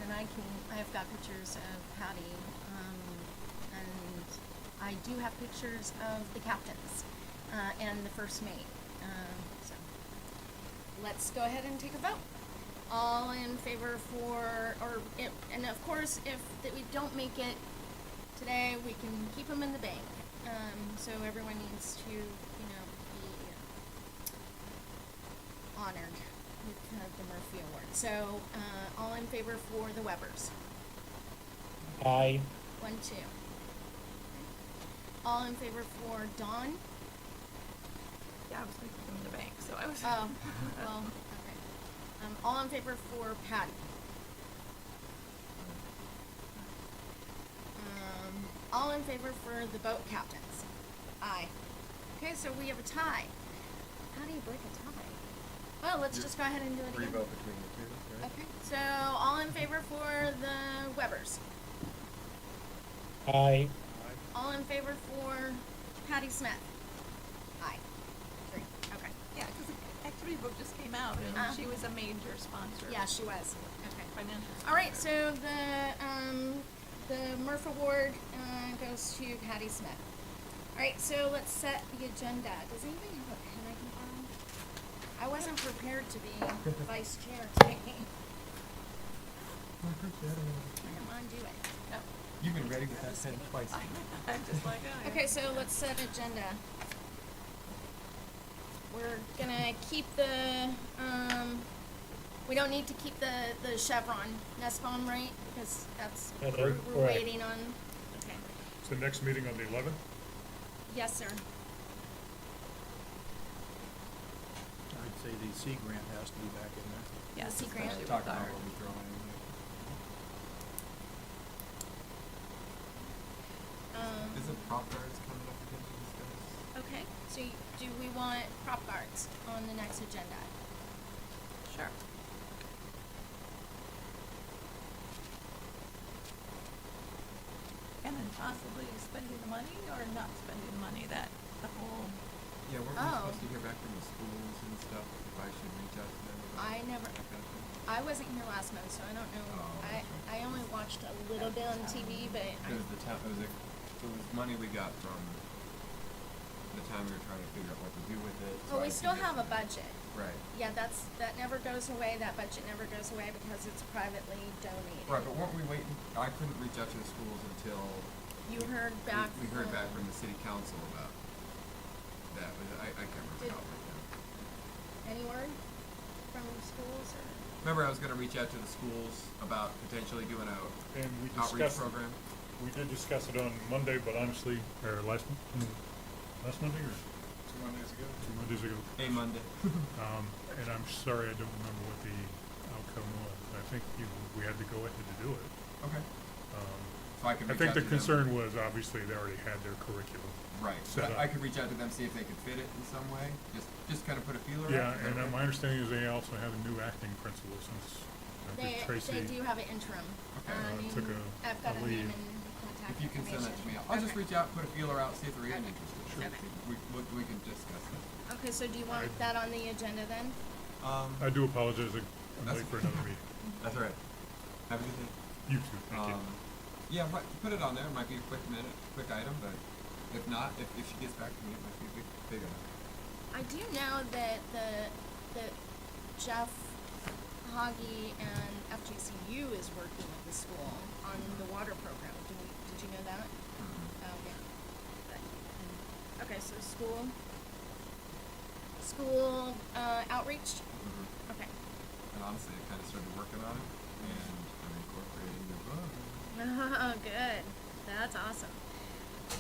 And then I've got pictures of Patty, and I do have pictures of the captains, and the first mate. So, let's go ahead and take a vote. All in favor and of course, if we don't make it today, we can keep them in the bank. So everyone needs to, be honored with the Murphy Award. So, all in favor for the Webbers? Aye. 1, 2. All in favor for Dawn? Yeah, I was going to put them in the bank, so I was. Oh, well, okay. All in favor for Patty? All in favor for the boat captains? Aye. Okay, so we have a tie. How do you break a tie? Well, let's just go ahead and do it again. Revote between the two, right? Okay, so all in favor for the Webbers? Aye. All in favor for Patty Smith? Aye. 3. Okay. Yeah, because the activity book just came out, and she was a major sponsor. Yeah, she was. Okay. Financial. All right, so the Murph Award goes to Patty Smith. All right, so let's set the agenda. Does anybody have a pen I can borrow? I wasn't prepared to be vice chair today. Come on, do it. No. You've been ready with that pen twice. I'm just like, oh, yeah. Okay, so let's set agenda. We're gonna keep the, we don't need to keep the Chevron Nussbaum, right? Because that's, That we're is correct. waiting on, okay. It's the next meeting on the 11th. Yes, sir. I'd say the C grant has to be back in there. Yes, Sea grant. especially Talk with about our- what we throw in here. Isn't Prop Guards coming up again to discuss? Okay, so do we want prop guards on the next agenda? Sure. And then possibly spending the money or not spending the money, that the whole, Yeah, weren't we Oh. supposed to hear back from the schools and stuff, if I should reach out to them about I never, that kind of thing? I wasn't here last month, so I don't know. Oh, that's right. I only watched a little bit on TV, but Because the town, it was money we got from the time we were trying to figure out what to do with it. so well, we I can still get have a some- budget. Right. Yeah, that never goes away, that budget never goes away because it's privately donated. Right, but weren't we waiting, I couldn't reach out to the schools until You heard back we heard back from the city council about that, but I can't remember Did- how it went down. any word from schools or? Remember, I was gonna reach out to the schools about potentially doing a And we outreach discussed, program. we did discuss it on Monday, but honestly, or last Monday or 2 Mondays ago. 2 Mondays ago. A Monday. And I'm sorry, I don't remember what the outcome was. I think we had to go ahead to do it. Okay. Um, So I could I reach think out the to them. concern was obviously they already had their curriculum. Right, set but up. I could reach out to them, see if they could fit it in some way, just kind of put a feeler out. Yeah, Is that and okay? my understanding is they also have a new acting principal since I think Tracy. They do have an interim. Okay. I mean, took I've got a a name leave. and contact If you can send that to me, information. I'll just Okay. reach out, put a feeler out, see if there is Okay. interest. Sure. Okay. We can discuss that. Okay, so do you want I- that on the agenda then? I do apologize, I'm That's- late for another meeting. That's all right. Have a good day. You too, thank you. Yeah, put it on there. It might be a quick item, but if not, if she gets back to me, it might be a big item. I do know that that Jeff Hoggy and FGCU is working with the school on the water program. Did you know that? Mm-hmm. Oh, yeah. Okay, so school outreach? Mm-hmm. Okay. And honestly, I kind of started working on it, and I'm incorporating the book. Oh, good. That's awesome.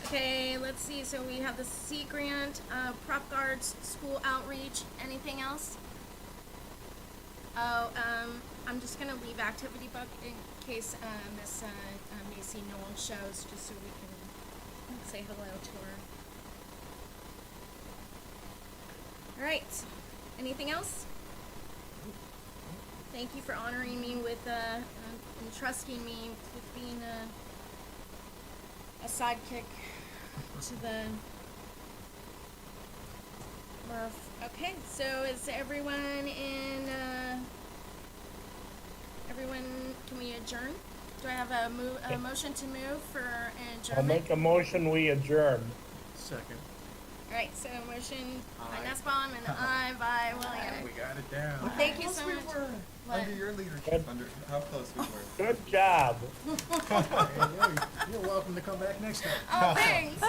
Okay, let's see. So we have the Sea Grant, prop guards, school outreach. Anything else? Oh, I'm just gonna leave activity book in case Miss Macy Noel shows, just so we can say hello to her. All right. Anything else? Thank you for honoring me with and trusting me with being a sidekick to the MERF. Okay, so is everyone in, can we adjourn? Do I have a motion to move for an I'll adjournment? make a motion, we adjourn. Second. All right, so motion by Nussbaum and I by William. We got it down. Thank you so much. What? Under your leadership, Good. under how close we were. Good job. You're welcome to come back next time. Oh, thanks.